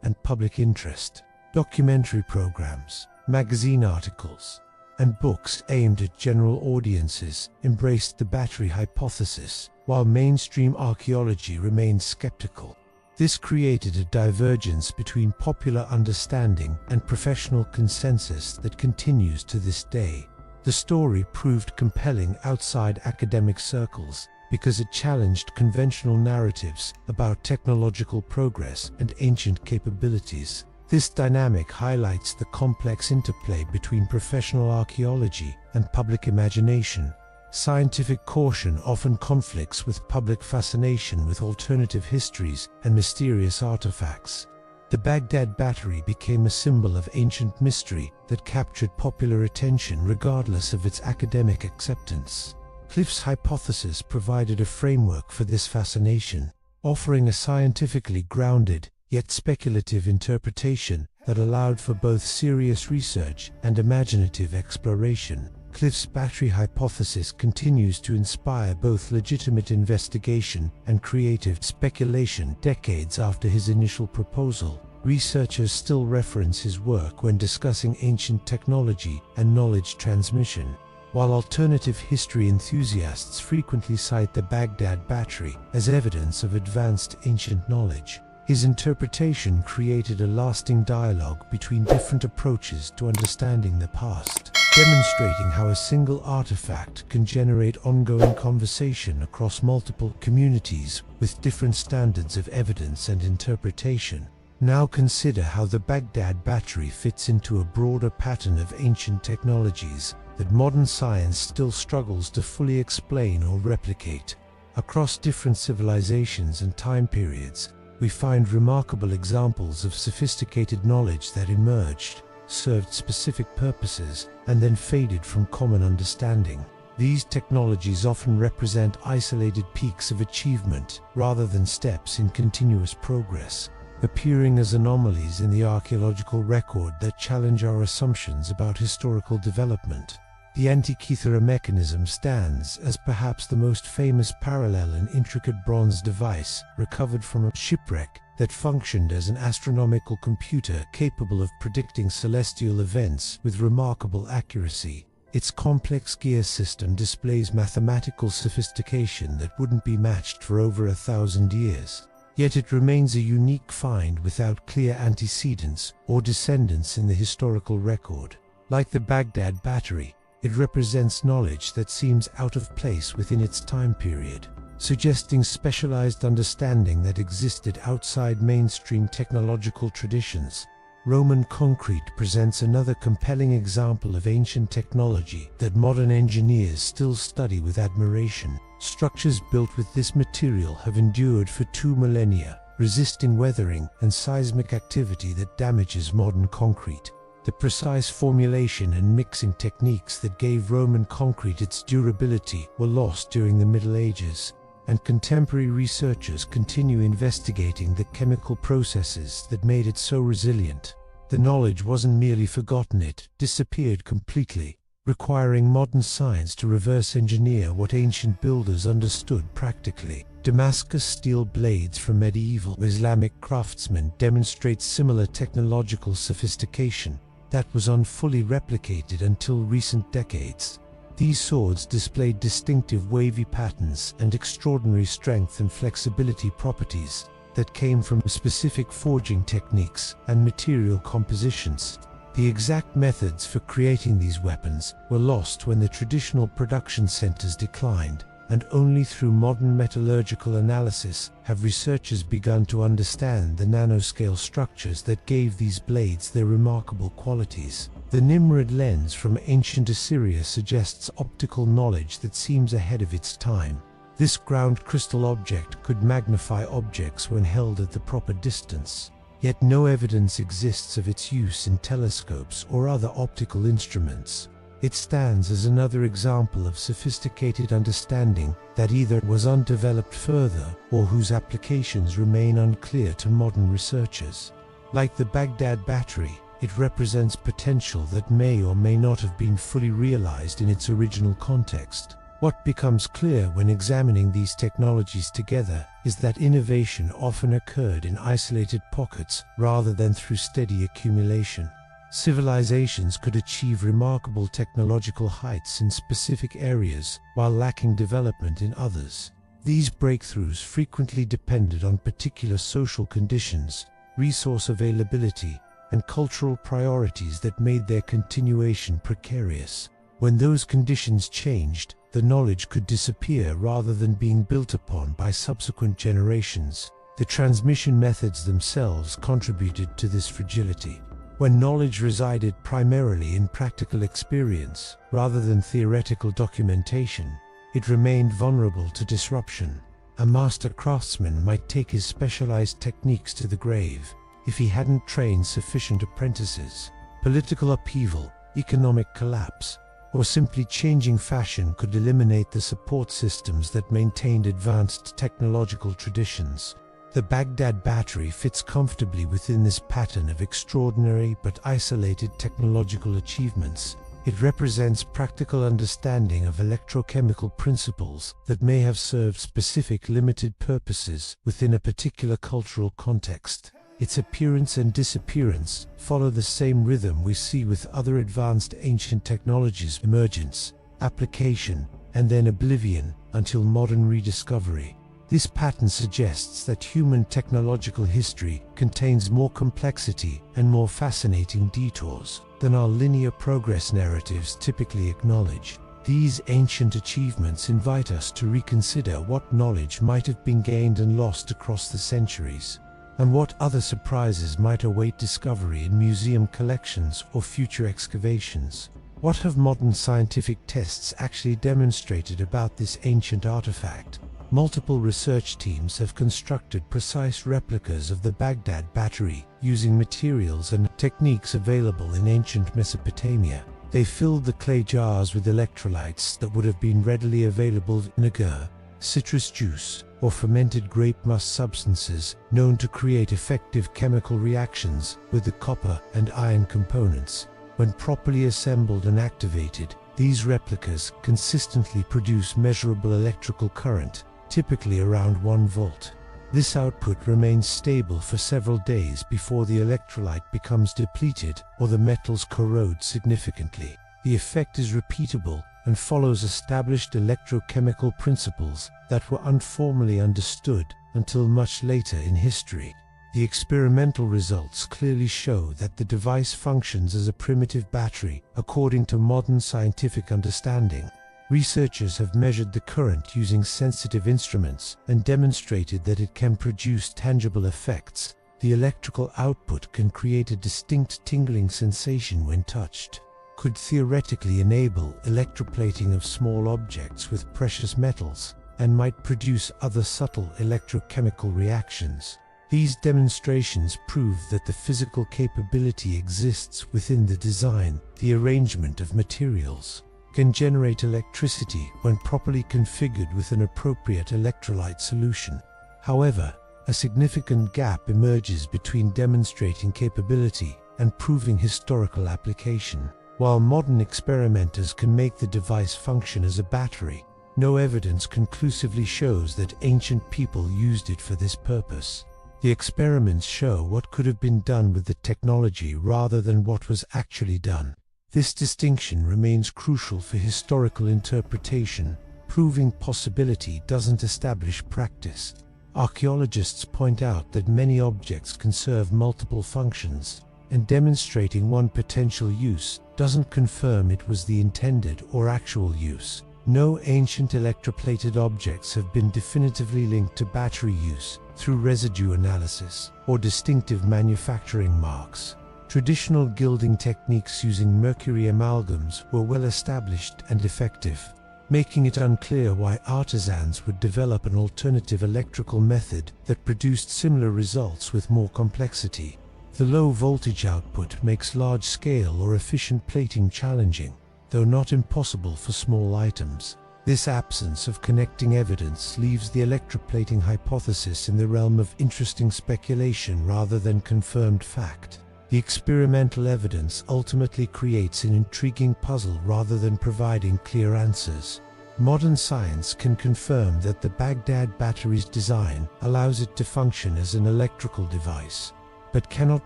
and public interest. Documentary programs, magazine articles, and books aimed at general audiences embraced the battery hypothesis, while mainstream archaeology remained skeptical. This created a divergence between popular understanding and professional consensus that continues to this day. The story proved compelling outside academic circles because it challenged conventional narratives about technological progress and ancient capabilities. This dynamic highlights the complex interplay between professional archaeology and public imagination, Scientific caution often conflicts with public fascination with alternative histories and mysterious artifacts. The Baghdad Battery became a symbol of ancient mystery that captured popular attention regardless of its academic acceptance. Cliff's hypothesis provided a framework for this fascination, offering a scientifically grounded, yet speculative interpretation that allowed for both serious research and imaginative exploration. Cliff's battery hypothesis continues to inspire both legitimate investigation and creative speculation decades after his initial proposal. Researchers still reference his work when discussing ancient technology and knowledge transmission, while alternative history enthusiasts frequently cite the Baghdad Battery as evidence of advanced ancient knowledge. His interpretation created a lasting dialogue between different approaches to understanding the past, demonstrating how a single artifact can generate ongoing conversation across multiple communities with different standards of evidence and interpretation. Now consider how the Baghdad Battery fits into a broader pattern of ancient technologies that modern science still struggles to fully explain or replicate. Across different civilizations and time periods, we find remarkable examples of sophisticated knowledge that emerged, served specific purposes, and then faded from common understanding. These technologies often represent isolated peaks of achievement rather than steps in continuous progress, appearing as anomalies in the archaeological record that challenge our assumptions about historical development. The Antikythera Mechanism stands as perhaps the most famous parallel and intricate bronze device recovered from a shipwreck that functioned as an astronomical computer capable of predicting celestial events with remarkable accuracy. Its complex gear system displays mathematical sophistication that wouldn't be matched for over 1,000 years. Yet it remains a unique find without clear antecedents or descendants in the historical record. Like the Baghdad Battery, it represents knowledge that seems out of place within its time period, suggesting specialized understanding that existed outside mainstream technological traditions. Roman concrete presents another compelling example of ancient technology that modern engineers still study with admiration. Structures built with this material have endured for 2 millennia, resisting weathering and seismic activity that damages modern concrete. The precise formulation and mixing techniques that gave Roman concrete its durability were lost during the Middle Ages, and contemporary researchers continue investigating the chemical processes that made it so resilient. The knowledge wasn't merely forgotten, it disappeared completely, requiring modern science to reverse engineer what ancient builders understood practically. Damascus steel blades from medieval Islamic craftsmen demonstrate similar technological sophistication that was unfully replicated until recent decades. These swords displayed distinctive wavy patterns and extraordinary strength and flexibility properties that came from specific forging techniques and material compositions. The exact methods for creating these weapons were lost when the traditional production centers declined, and only through modern metallurgical analysis have researchers begun to understand the nanoscale structures that gave these blades their remarkable qualities. The Nimrod lens from ancient Assyria suggests optical knowledge that seems ahead of its time. This ground crystal object could magnify objects when held at the proper distance, yet no evidence exists of its use in telescopes or other optical instruments. It stands as another example of sophisticated understanding that either was undeveloped further or whose applications remain unclear to modern researchers. Like the Baghdad Battery, it represents potential that may or may not have been fully realized in its original context. What becomes clear when examining these technologies together is that innovation often occurred in isolated pockets rather than through steady accumulation. Civilizations could achieve remarkable technological heights in specific areas while lacking development in others. These breakthroughs frequently depended on particular social conditions, resource availability, and cultural priorities that made their continuation precarious. When those conditions changed, the knowledge could disappear rather than being built upon by subsequent generations. The transmission methods themselves contributed to this fragility. When knowledge resided primarily in practical experience rather than theoretical documentation, it remained vulnerable to disruption. A master craftsman might take his specialized techniques to the grave if he hadn't trained sufficient apprentices. Political upheaval, economic collapse, or simply changing fashion could eliminate the support systems that maintained advanced technological traditions. The Baghdad Battery fits comfortably within this pattern of extraordinary but isolated technological achievements. It represents practical understanding of electrochemical principles that may have served specific limited purposes within a particular cultural context. Its appearance and disappearance follow the same rhythm we see with other advanced ancient technologies: emergence, application, and then oblivion until modern rediscovery. This pattern suggests that human technological history contains more complexity and more fascinating detours than our linear progress narratives typically acknowledge. These ancient achievements invite us to reconsider what knowledge might have been gained and lost across the centuries, and what other surprises might await discovery in museum collections or future excavations. What have modern scientific tests actually demonstrated about this ancient artifact? Multiple research teams have constructed precise replicas of the Baghdad Battery using materials and techniques available in ancient Mesopotamia. They filled the clay jars with electrolytes that would have been readily available in vinegar, citrus juice, or fermented grape must substances known to create effective chemical reactions with the copper and iron components. When properly assembled and activated, these replicas consistently produce measurable electrical current, typically around 1 volt. This output remains stable for several days before the electrolyte becomes depleted or the metals corrode significantly. The effect is repeatable and follows established electrochemical principles that were informally understood until much later in history. The experimental results clearly show that the device functions as a primitive battery according to modern scientific understanding. Researchers have measured the current using sensitive instruments and demonstrated that it can produce tangible effects. The electrical output can create a distinct tingling sensation when touched, could theoretically enable electroplating of small objects with precious metals, and might produce other subtle electrochemical reactions. These demonstrations prove that the physical capability exists within the design. The arrangement of materials can generate electricity when properly configured with an appropriate electrolyte solution. However, a significant gap emerges between demonstrating capability and proving historical application. While modern experimenters can make the device function as a battery, no evidence conclusively shows that ancient people used it for this purpose. The experiments show what could have been done with the technology rather than what was actually done. This distinction remains crucial for historical interpretation. Proving possibility doesn't establish practice. Archaeologists point out that many objects can serve multiple functions, and demonstrating one potential use doesn't confirm it was the intended or actual use. No ancient electroplated objects have been definitively linked to battery use through residue analysis or distinctive manufacturing marks. Traditional gilding techniques using mercury amalgams were well established and effective, making it unclear why artisans would develop an alternative electrical method that produced similar results with more complexity. The low voltage output makes large-scale or efficient plating challenging, though not impossible for small items. This absence of connecting evidence leaves the electroplating hypothesis in the realm of interesting speculation rather than confirmed fact. The experimental evidence ultimately creates an intriguing puzzle rather than providing clear answers. Modern science can confirm that the Baghdad Battery's design allows it to function as an electrical device, but cannot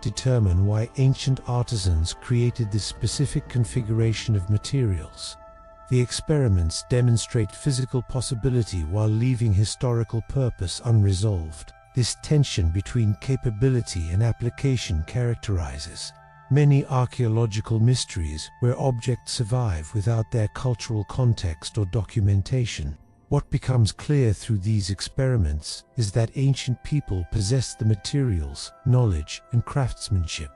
determine why ancient artisans created this specific configuration of materials. The experiments demonstrate physical possibility while leaving historical purpose unresolved. This tension between capability and application characterizes many archaeological mysteries where objects survive without their cultural context or documentation. What becomes clear through these experiments is that ancient people possessed the materials, knowledge, and craftsmanship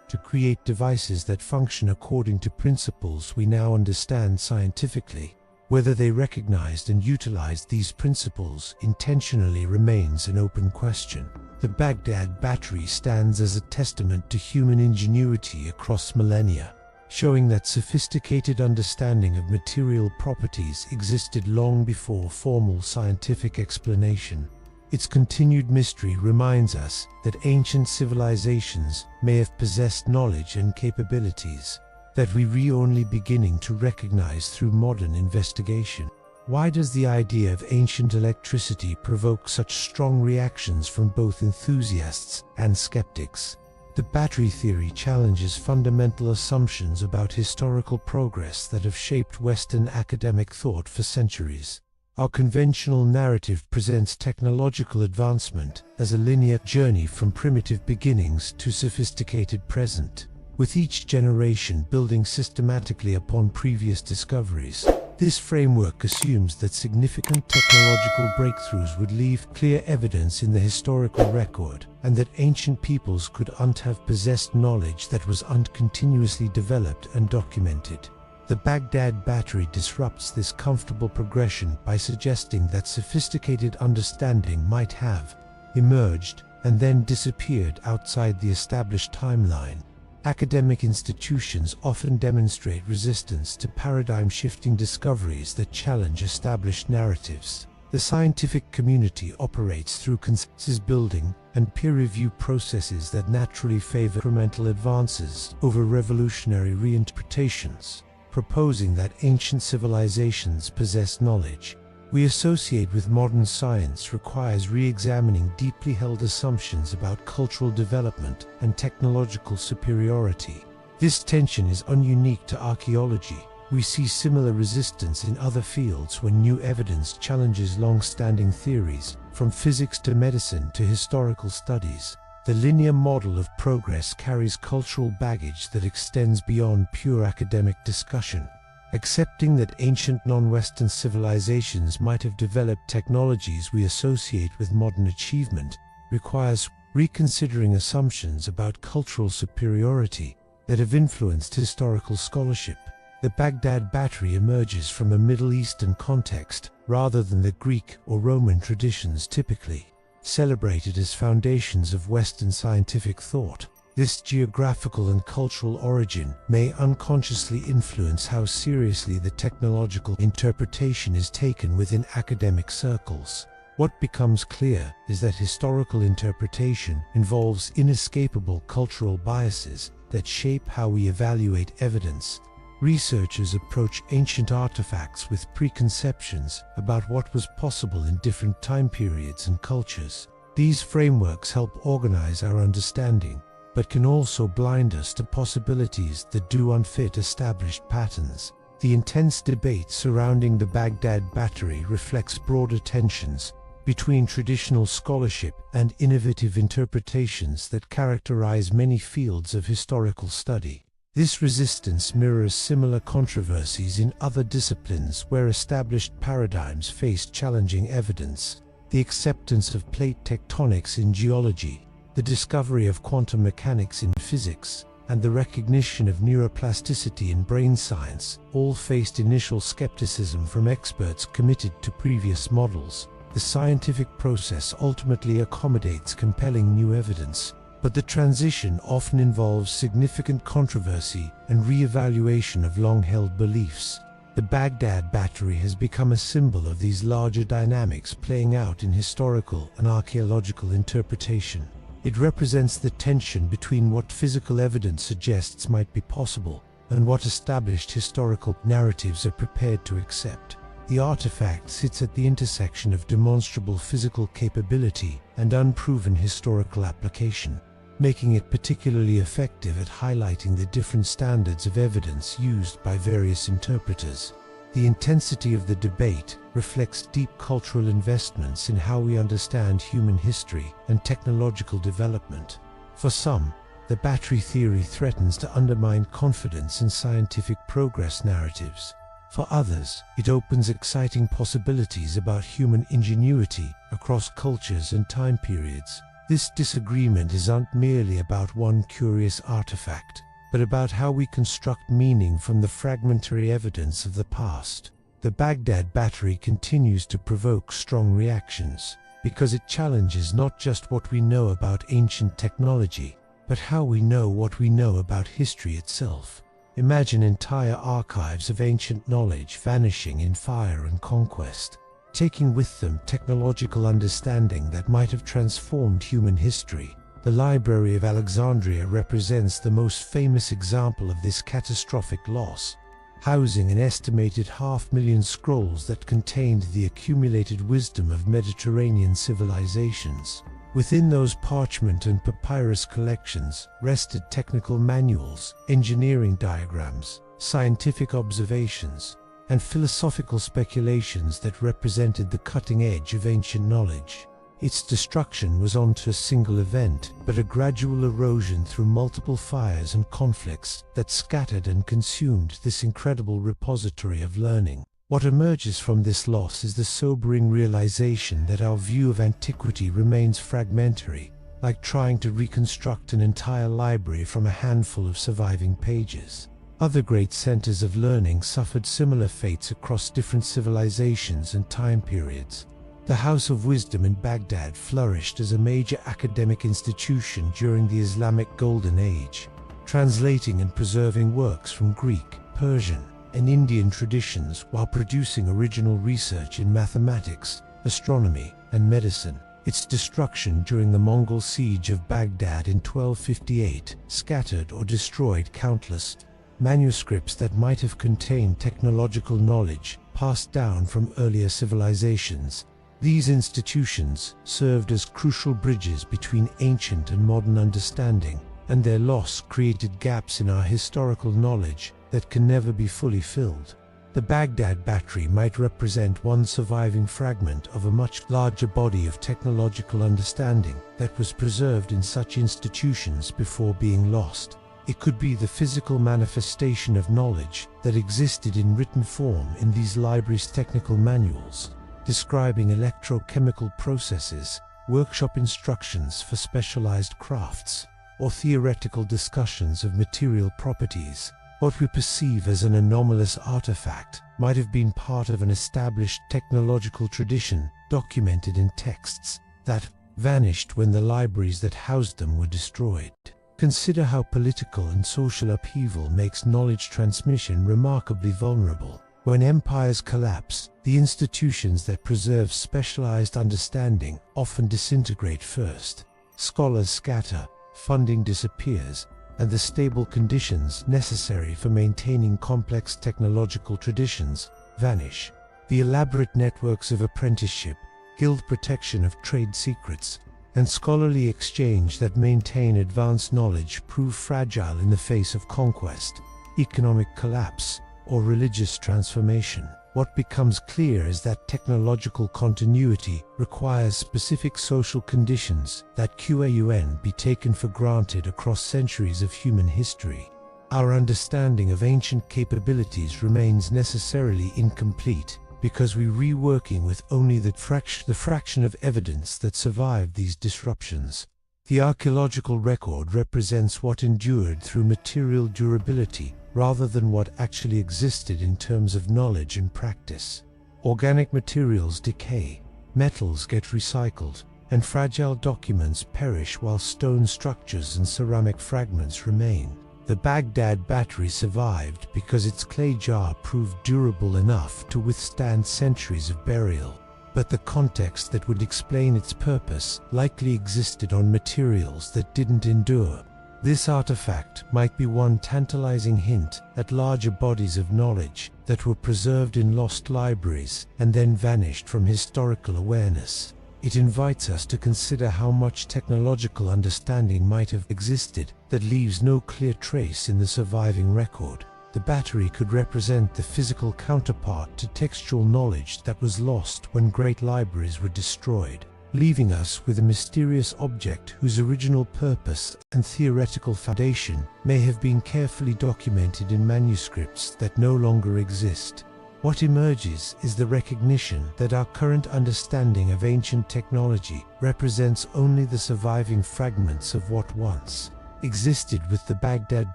to create devices that function according to principles we now understand scientifically. Whether they recognized and utilized these principles intentionally remains an open question. The Baghdad Battery stands as a testament to human ingenuity across millennia, showing that sophisticated understanding of material properties existed long before formal scientific explanation. Its continued mystery reminds us that ancient civilizations may have possessed knowledge and capabilities that we are only beginning to recognize through modern investigation. Why does the idea of ancient electricity provoke such strong reactions from both enthusiasts and skeptics? The battery theory challenges fundamental assumptions about historical progress that have shaped Western academic thought for centuries. Our conventional narrative presents technological advancement as a linear journey from primitive beginnings to sophisticated present, with each generation building systematically upon previous discoveries. This framework assumes that significant technological breakthroughs would leave clear evidence in the historical record, and that ancient peoples could have possessed knowledge that was continuously developed and documented. The Baghdad Battery disrupts this comfortable progression by suggesting that sophisticated understanding might have emerged and then disappeared outside the established timeline. Academic institutions often demonstrate resistance to paradigm-shifting discoveries that challenge established narratives. The scientific community operates through consensus building and peer review processes that naturally favor incremental advances over revolutionary reinterpretations, proposing that ancient civilizations possess knowledge we associate with modern science requires re-examining deeply held assumptions about cultural development and technological superiority. This tension is ununique to archaeology. We see similar resistance in other fields when new evidence challenges long-standing theories, from physics to medicine to historical studies. The linear model of progress carries cultural baggage that extends beyond pure academic discussion. Accepting that ancient non-Western civilizations might have developed technologies we associate with modern achievement requires reconsidering assumptions about cultural superiority that have influenced historical scholarship. The Baghdad Battery emerges from a Middle Eastern context rather than the Greek or Roman traditions typically celebrated as foundations of Western scientific thought. This geographical and cultural origin may unconsciously influence how seriously the technological interpretation is taken within academic circles. What becomes clear is that historical interpretation involves inescapable cultural biases that shape how we evaluate evidence. Researchers approach ancient artifacts with preconceptions about what was possible in different time periods and cultures. These frameworks help organize our understanding, but can also blind us to possibilities that do unfit established patterns. The intense debate surrounding the Baghdad Battery reflects broader tensions between traditional scholarship and innovative interpretations that characterize many fields of historical study. This resistance mirrors similar controversies in other disciplines where established paradigms face challenging evidence. The acceptance of plate tectonics in geology, the discovery of quantum mechanics in physics, and the recognition of neuroplasticity in brain science all faced initial skepticism from experts committed to previous models. The scientific process ultimately accommodates compelling new evidence, but the transition often involves significant controversy and re-evaluation of long-held beliefs. The Baghdad Battery has become a symbol of these larger dynamics playing out in historical and archaeological interpretation. It represents the tension between what physical evidence suggests might be possible and what established historical narratives are prepared to accept. The artifact sits at the intersection of demonstrable physical capability and unproven historical application, making it particularly effective at highlighting the different standards of evidence used by various interpreters. The intensity of the debate reflects deep cultural investments in how we understand human history and technological development. For some, the battery theory threatens to undermine confidence in scientific progress narratives. For others, it opens exciting possibilities about human ingenuity across cultures and time periods. This disagreement isn't merely about one curious artifact, but about how we construct meaning from the fragmentary evidence of the past. The Baghdad Battery continues to provoke strong reactions, because it challenges not just what we know about ancient technology, but how we know what we know about history itself. Imagine entire archives of ancient knowledge vanishing in fire and conquest, taking with them technological understanding that might have transformed human history. The Library of Alexandria represents the most famous example of this catastrophic loss, housing an estimated 500,000 scrolls that contained the accumulated wisdom of Mediterranean civilizations. Within those parchment and papyrus collections rested technical manuals, engineering diagrams, scientific observations, and philosophical speculations that represented the cutting edge of ancient knowledge. Its destruction was not a single event, but a gradual erosion through multiple fires and conflicts that scattered and consumed this incredible repository of learning. What emerges from this loss is the sobering realization that our view of antiquity remains fragmentary, like trying to reconstruct an entire library from a handful of surviving pages. Other great centers of learning suffered similar fates across different civilizations and time periods. The House of Wisdom in Baghdad flourished as a major academic institution during the Islamic Golden Age, translating and preserving works from Greek, Persian, and Indian traditions while producing original research in mathematics, astronomy, and medicine. Its destruction during the Mongol siege of Baghdad in 1258 scattered or destroyed countless manuscripts that might have contained technological knowledge passed down from earlier civilizations. These institutions served as crucial bridges between ancient and modern understanding, and their loss created gaps in our historical knowledge that can never be fully filled. The Baghdad Battery might represent one surviving fragment of a much larger body of technological understanding that was preserved in such institutions before being lost. It could be the physical manifestation of knowledge that existed in written form in these libraries' technical manuals, describing electrochemical processes, workshop instructions for specialized crafts, or theoretical discussions of material properties. What we perceive as an anomalous artifact might have been part of an established technological tradition documented in texts that vanished when the libraries that housed them were destroyed. Consider how political and social upheaval makes knowledge transmission remarkably vulnerable. When empires collapse, the institutions that preserve specialized understanding often disintegrate first. Scholars scatter, funding disappears, and the stable conditions necessary for maintaining complex technological traditions vanish. The elaborate networks of apprenticeship, guild protection of trade secrets, and scholarly exchange that maintain advanced knowledge prove fragile in the face of conquest, economic collapse, or religious transformation. What becomes clear is that technological continuity requires specific social conditions that can be taken for granted across centuries of human history. Our understanding of ancient capabilities remains necessarily incomplete because we're reworking with only the fraction of evidence that survived these disruptions. The archaeological record represents what endured through material durability rather than what actually existed in terms of knowledge and practice. Organic materials decay, metals get recycled, and fragile documents perish while stone structures and ceramic fragments remain. The Baghdad Battery survived because its clay jar proved durable enough to withstand centuries of burial. But the context that would explain its purpose likely existed on materials that didn't endure. This artifact might be one tantalizing hint at larger bodies of knowledge that were preserved in lost libraries and then vanished from historical awareness. It invites us to consider how much technological understanding might have existed that leaves no clear trace in the surviving record. The battery could represent the physical counterpart to textual knowledge that was lost when great libraries were destroyed, leaving us with a mysterious object whose original purpose and theoretical foundation may have been carefully documented in manuscripts that no longer exist. What emerges is the recognition that our current understanding of ancient technology represents only the surviving fragments of what once existed, with the Baghdad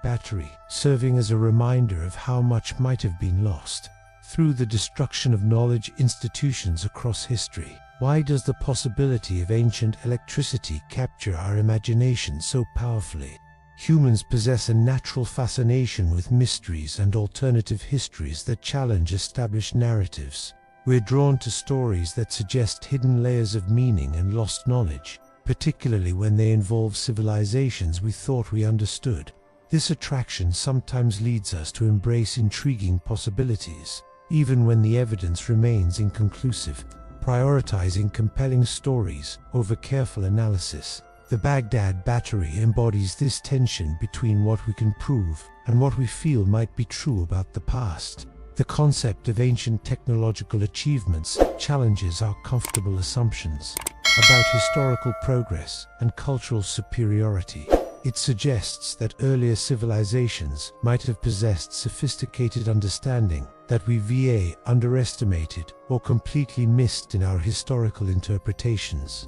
Battery serving as a reminder of how much might have been lost. through the destruction of knowledge institutions across history. Why does the possibility of ancient electricity capture our imagination so powerfully? Humans possess a natural fascination with mysteries and alternative histories that challenge established narratives. We're drawn to stories that suggest hidden layers of meaning and lost knowledge, particularly when they involve civilizations we thought we understood. This attraction sometimes leads us to embrace intriguing possibilities, even when the evidence remains inconclusive, prioritizing compelling stories over careful analysis. The Baghdad Battery embodies this tension between what we can prove and what we feel might be true about the past. The concept of ancient technological achievements challenges our comfortable assumptions about historical progress and cultural superiority. It suggests that earlier civilizations might have possessed sophisticated understanding that we underestimated or completely missed in our historical interpretations.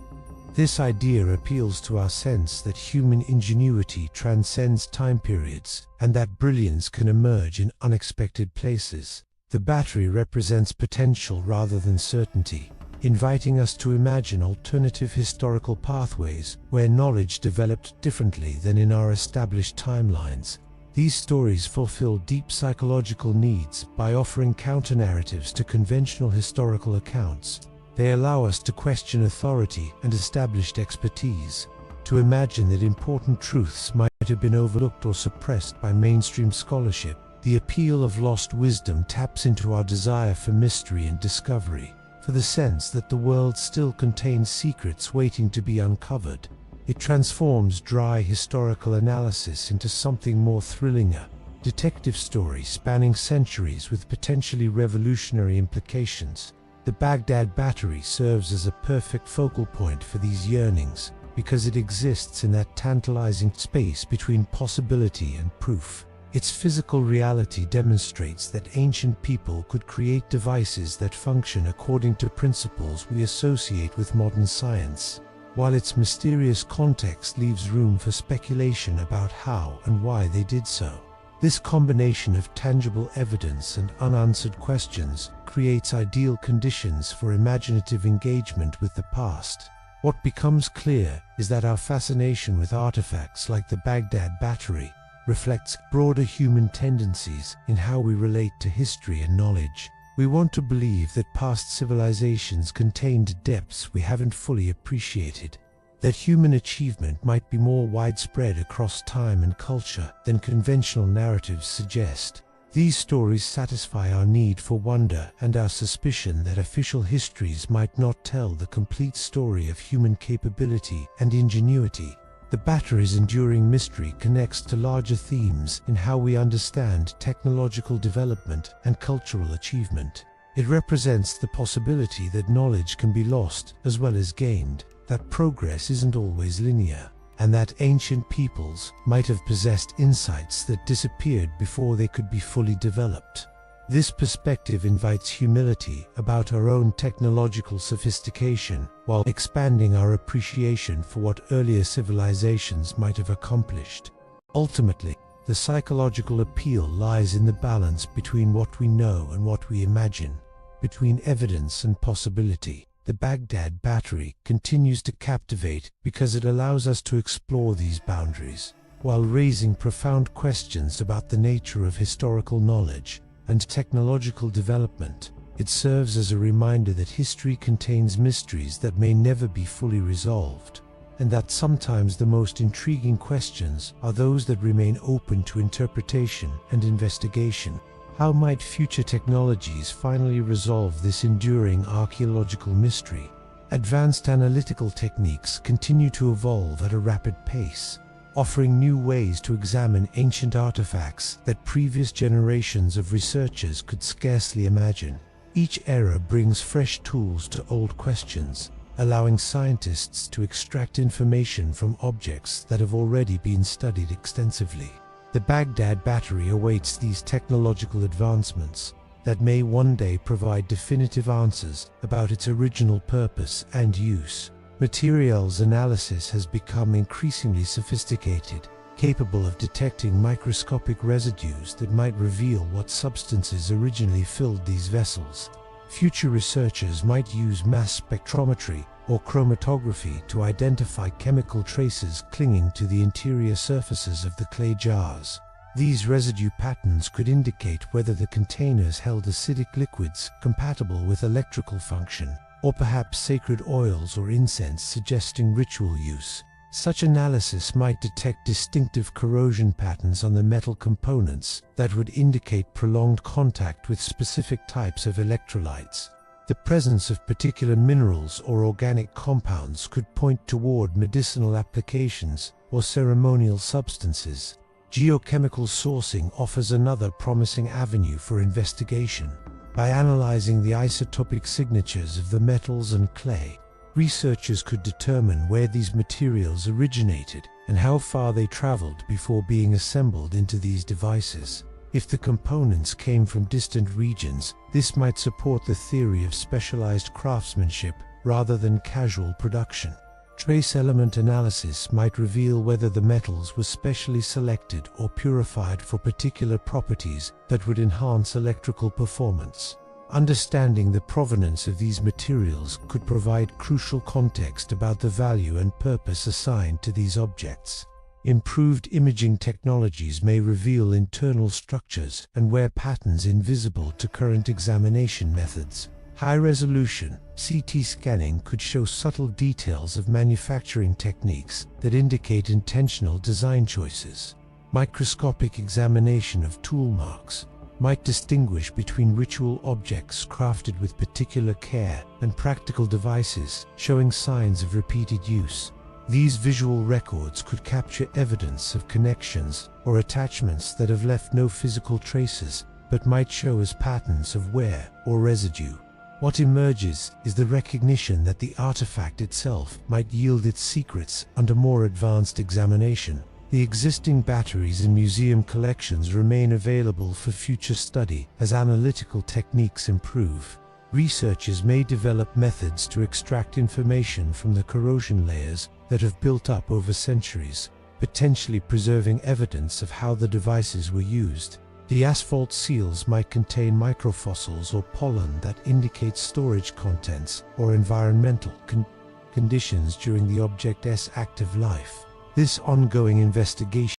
This idea appeals to our sense that human ingenuity transcends time periods and that brilliance can emerge in unexpected places. The battery represents potential rather than certainty, inviting us to imagine alternative historical pathways where knowledge developed differently than in our established timelines. These stories fulfill deep psychological needs by offering counter-narratives to conventional historical accounts. They allow us to question authority and established expertise, to imagine that important truths might have been overlooked or suppressed by mainstream scholarship. The appeal of lost wisdom taps into our desire for mystery and discovery, for the sense that the world still contains secrets waiting to be uncovered. It transforms dry historical analysis into something more thrilling, a detective story spanning centuries with potentially revolutionary implications. The Baghdad Battery serves as a perfect focal point for these yearnings, because it exists in that tantalizing space between possibility and proof. Its physical reality demonstrates that ancient people could create devices that function according to principles we associate with modern science, while its mysterious context leaves room for speculation about how and why they did so. This combination of tangible evidence and unanswered questions creates ideal conditions for imaginative engagement with the past. What becomes clear is that our fascination with artifacts like the Baghdad Battery reflects broader human tendencies in how we relate to history and knowledge. We want to believe that past civilizations contained depths we haven't fully appreciated, that human achievement might be more widespread across time and culture than conventional narratives suggest. These stories satisfy our need for wonder and our suspicion that official histories might not tell the complete story of human capability and ingenuity. The battery's enduring mystery connects to larger themes in how we understand technological development and cultural achievement. It represents the possibility that knowledge can be lost as well as gained, that progress isn't always linear, and that ancient peoples might have possessed insights that disappeared before they could be fully developed. This perspective invites humility about our own technological sophistication, while expanding our appreciation for what earlier civilizations might have accomplished. Ultimately, the psychological appeal lies in the balance between what we know and what we imagine, between evidence and possibility. The Baghdad Battery continues to captivate because it allows us to explore these boundaries, while raising profound questions about the nature of historical knowledge and technological development. It serves as a reminder that history contains mysteries that may never be fully resolved, and that sometimes the most intriguing questions are those that remain open to interpretation and investigation. How might future technologies finally resolve this enduring archaeological mystery? Advanced analytical techniques continue to evolve at a rapid pace, offering new ways to examine ancient artifacts that previous generations of researchers could scarcely imagine. Each era brings fresh tools to old questions, allowing scientists to extract information from objects that have already been studied extensively. The Baghdad Battery awaits these technological advancements that may one day provide definitive answers about its original purpose and use. Materials analysis has become increasingly sophisticated, capable of detecting microscopic residues that might reveal what substances originally filled these vessels. Future researchers might use mass spectrometry or chromatography to identify chemical traces clinging to the interior surfaces of the clay jars. These residue patterns could indicate whether the containers held acidic liquids compatible with electrical function, or perhaps sacred oils or incense suggesting ritual use. Such analysis might detect distinctive corrosion patterns on the metal components that would indicate prolonged contact with specific types of electrolytes. The presence of particular minerals or organic compounds could point toward medicinal applications or ceremonial substances. Geochemical sourcing offers another promising avenue for investigation. By analyzing the isotopic signatures of the metals and clay, researchers could determine where these materials originated and how far they traveled before being assembled into these devices. If the components came from distant regions, this might support the theory of specialized craftsmanship rather than casual production. Trace element analysis might reveal whether the metals were specially selected or purified for particular properties that would enhance electrical performance. Understanding the provenance of these materials could provide crucial context about the value and purpose assigned to these objects. Improved imaging technologies may reveal internal structures and wear patterns invisible to current examination methods. High-resolution CT scanning could show subtle details of manufacturing techniques that indicate intentional design choices. Microscopic examination of tool marks might distinguish between ritual objects crafted with particular care and practical devices showing signs of repeated use. These visual records could capture evidence of connections or attachments that have left no physical traces but might show as patterns of wear or residue. What emerges is the recognition that the artifact itself might yield its secrets under more advanced examination. The existing batteries in museum collections remain available for future study as analytical techniques improve. Researchers may develop methods to extract information from the corrosion layers that have built up over centuries, potentially preserving evidence of how the devices were used. The asphalt seals might contain microfossils or pollen that indicate storage contents or environmental conditions during the object's active life. This ongoing investigation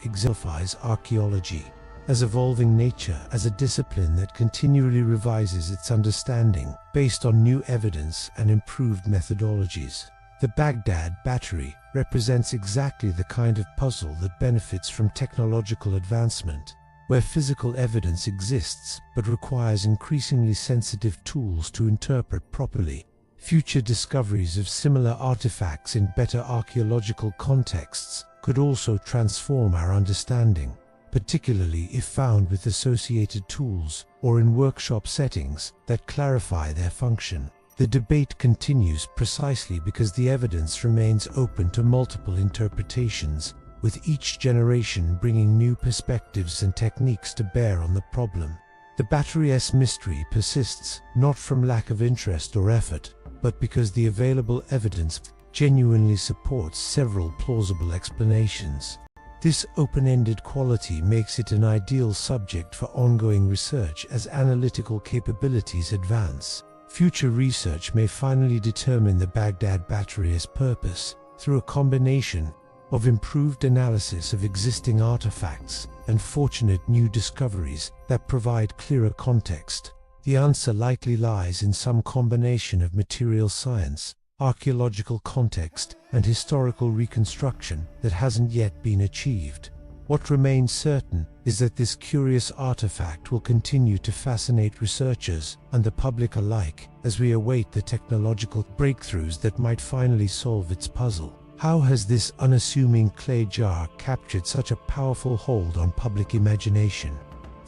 exemplifies archaeology as evolving nature as a discipline that continually revises its understanding based on new evidence and improved methodologies. The Baghdad Battery represents exactly the kind of puzzle that benefits from technological advancement, where physical evidence exists but requires increasingly sensitive tools to interpret properly. Future discoveries of similar artifacts in better archaeological contexts could also transform our understanding, particularly if found with associated tools or in workshop settings that clarify their function. The debate continues precisely because the evidence remains open to multiple interpretations, with each generation bringing new perspectives and techniques to bear on the problem. The battery's mystery persists not from lack of interest or effort, but because the available evidence genuinely supports several plausible explanations. This open-ended quality makes it an ideal subject for ongoing research as analytical capabilities advance. Future research may finally determine the Baghdad Battery's purpose through a combination of improved analysis of existing artifacts and fortunate new discoveries that provide clearer context. The answer likely lies in some combination of material science, archaeological context, and historical reconstruction that hasn't yet been achieved. What remains certain is that this curious artifact will continue to fascinate researchers and the public alike as we await the technological breakthroughs that might finally solve its puzzle. How has this unassuming clay jar captured such a powerful hold on public imagination?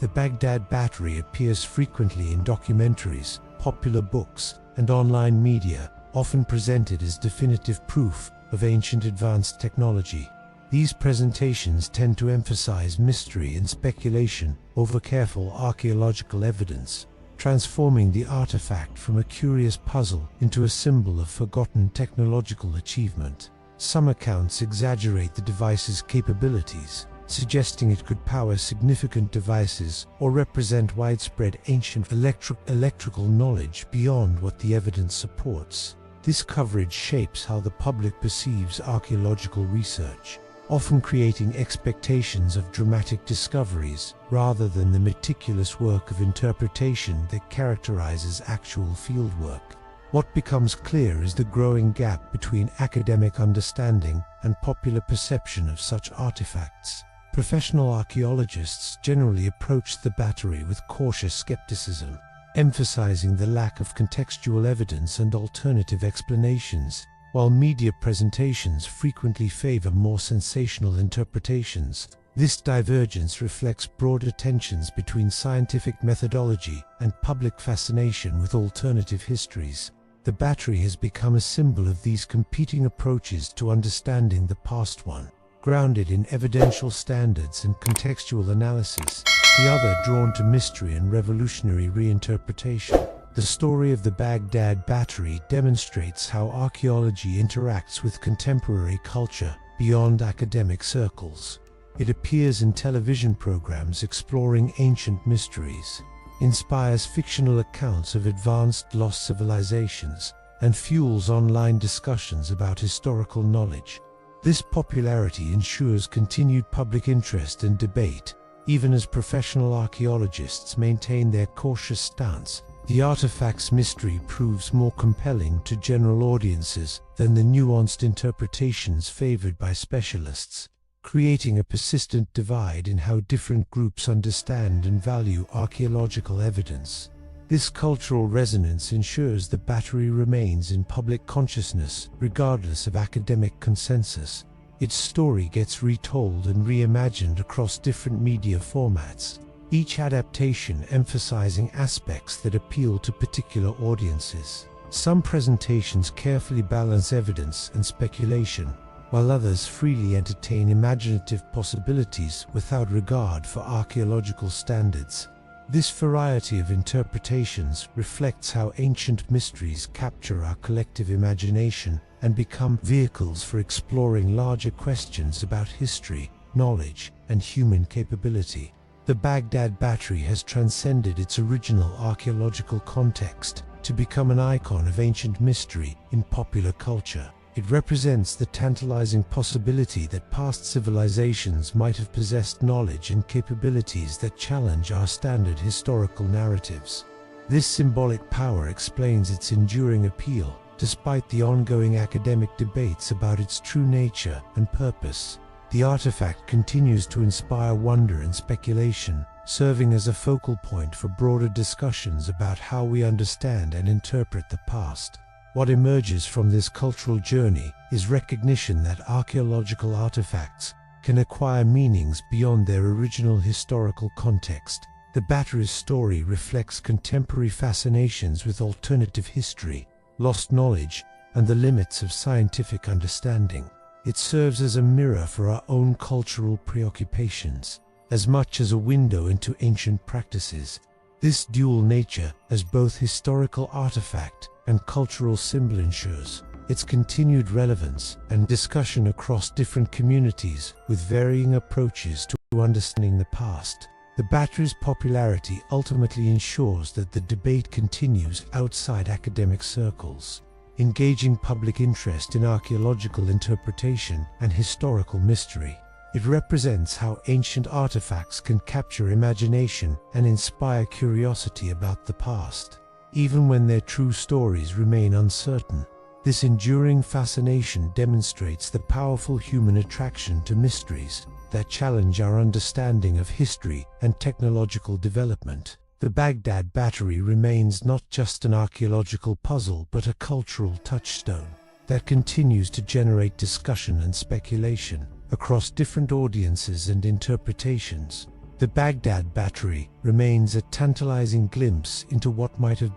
The Baghdad Battery appears frequently in documentaries, popular books, and online media, often presented as definitive proof of ancient advanced technology. These presentations tend to emphasize mystery and speculation over careful archaeological evidence, transforming the artifact from a curious puzzle into a symbol of forgotten technological achievement. Some accounts exaggerate the device's capabilities, suggesting it could power significant devices or represent widespread ancient electrical knowledge beyond what the evidence supports. This coverage shapes how the public perceives archaeological research, often creating expectations of dramatic discoveries rather than the meticulous work of interpretation that characterizes actual fieldwork. What becomes clear is the growing gap between academic understanding and popular perception of such artifacts. Professional archaeologists generally approach the battery with cautious skepticism, emphasizing the lack of contextual evidence and alternative explanations, while media presentations frequently favor more sensational interpretations. This divergence reflects broader tensions between scientific methodology and public fascination with alternative histories. The battery has become a symbol of these competing approaches to understanding the past, one grounded in evidential standards and contextual analysis, the other drawn to mystery and revolutionary reinterpretation. The story of the Baghdad Battery demonstrates how archaeology interacts with contemporary culture beyond academic circles. It appears in television programs exploring ancient mysteries, inspires fictional accounts of advanced lost civilizations, and fuels online discussions about historical knowledge. This popularity ensures continued public interest and debate, even as professional archaeologists maintain their cautious stance. The artifact's mystery proves more compelling to general audiences than the nuanced interpretations favored by specialists, creating a persistent divide in how different groups understand and value archaeological evidence. This cultural resonance ensures the battery remains in public consciousness regardless of academic consensus. Its story gets retold and reimagined across different media formats, each adaptation emphasizing aspects that appeal to particular audiences. Some presentations carefully balance evidence and speculation, while others freely entertain imaginative possibilities without regard for archaeological standards. This variety of interpretations reflects how ancient mysteries capture our collective imagination and become vehicles for exploring larger questions about history, knowledge, and human capability. The Baghdad Battery has transcended its original archaeological context to become an icon of ancient mystery in popular culture. It represents the tantalizing possibility that past civilizations might have possessed knowledge and capabilities that challenge our standard historical narratives. This symbolic power explains its enduring appeal, despite the ongoing academic debates about its true nature and purpose. The artifact continues to inspire wonder and speculation, serving as a focal point for broader discussions about how we understand and interpret the past. What emerges from this cultural journey is recognition that archaeological artifacts can acquire meanings beyond their original historical context. The battery's story reflects contemporary fascinations with alternative history, lost knowledge, and the limits of scientific understanding. It serves as a mirror for our own cultural preoccupations, as much as a window into ancient practices. This dual nature, as both historical artifact and cultural symbol, ensures its continued relevance and discussion across different communities with varying approaches to understanding the past. The battery's popularity ultimately ensures that the debate continues outside academic circles, engaging public interest in archaeological interpretation and historical mystery. It represents how ancient artifacts can capture imagination and inspire curiosity about the past, even when their true stories remain uncertain. This enduring fascination demonstrates the powerful human attraction to mysteries that challenge our understanding of history and technological development. The Baghdad Battery remains not just an archaeological puzzle but a cultural touchstone that continues to generate discussion and speculation across different audiences and interpretations. The Baghdad Battery remains a tantalizing glimpse into what might have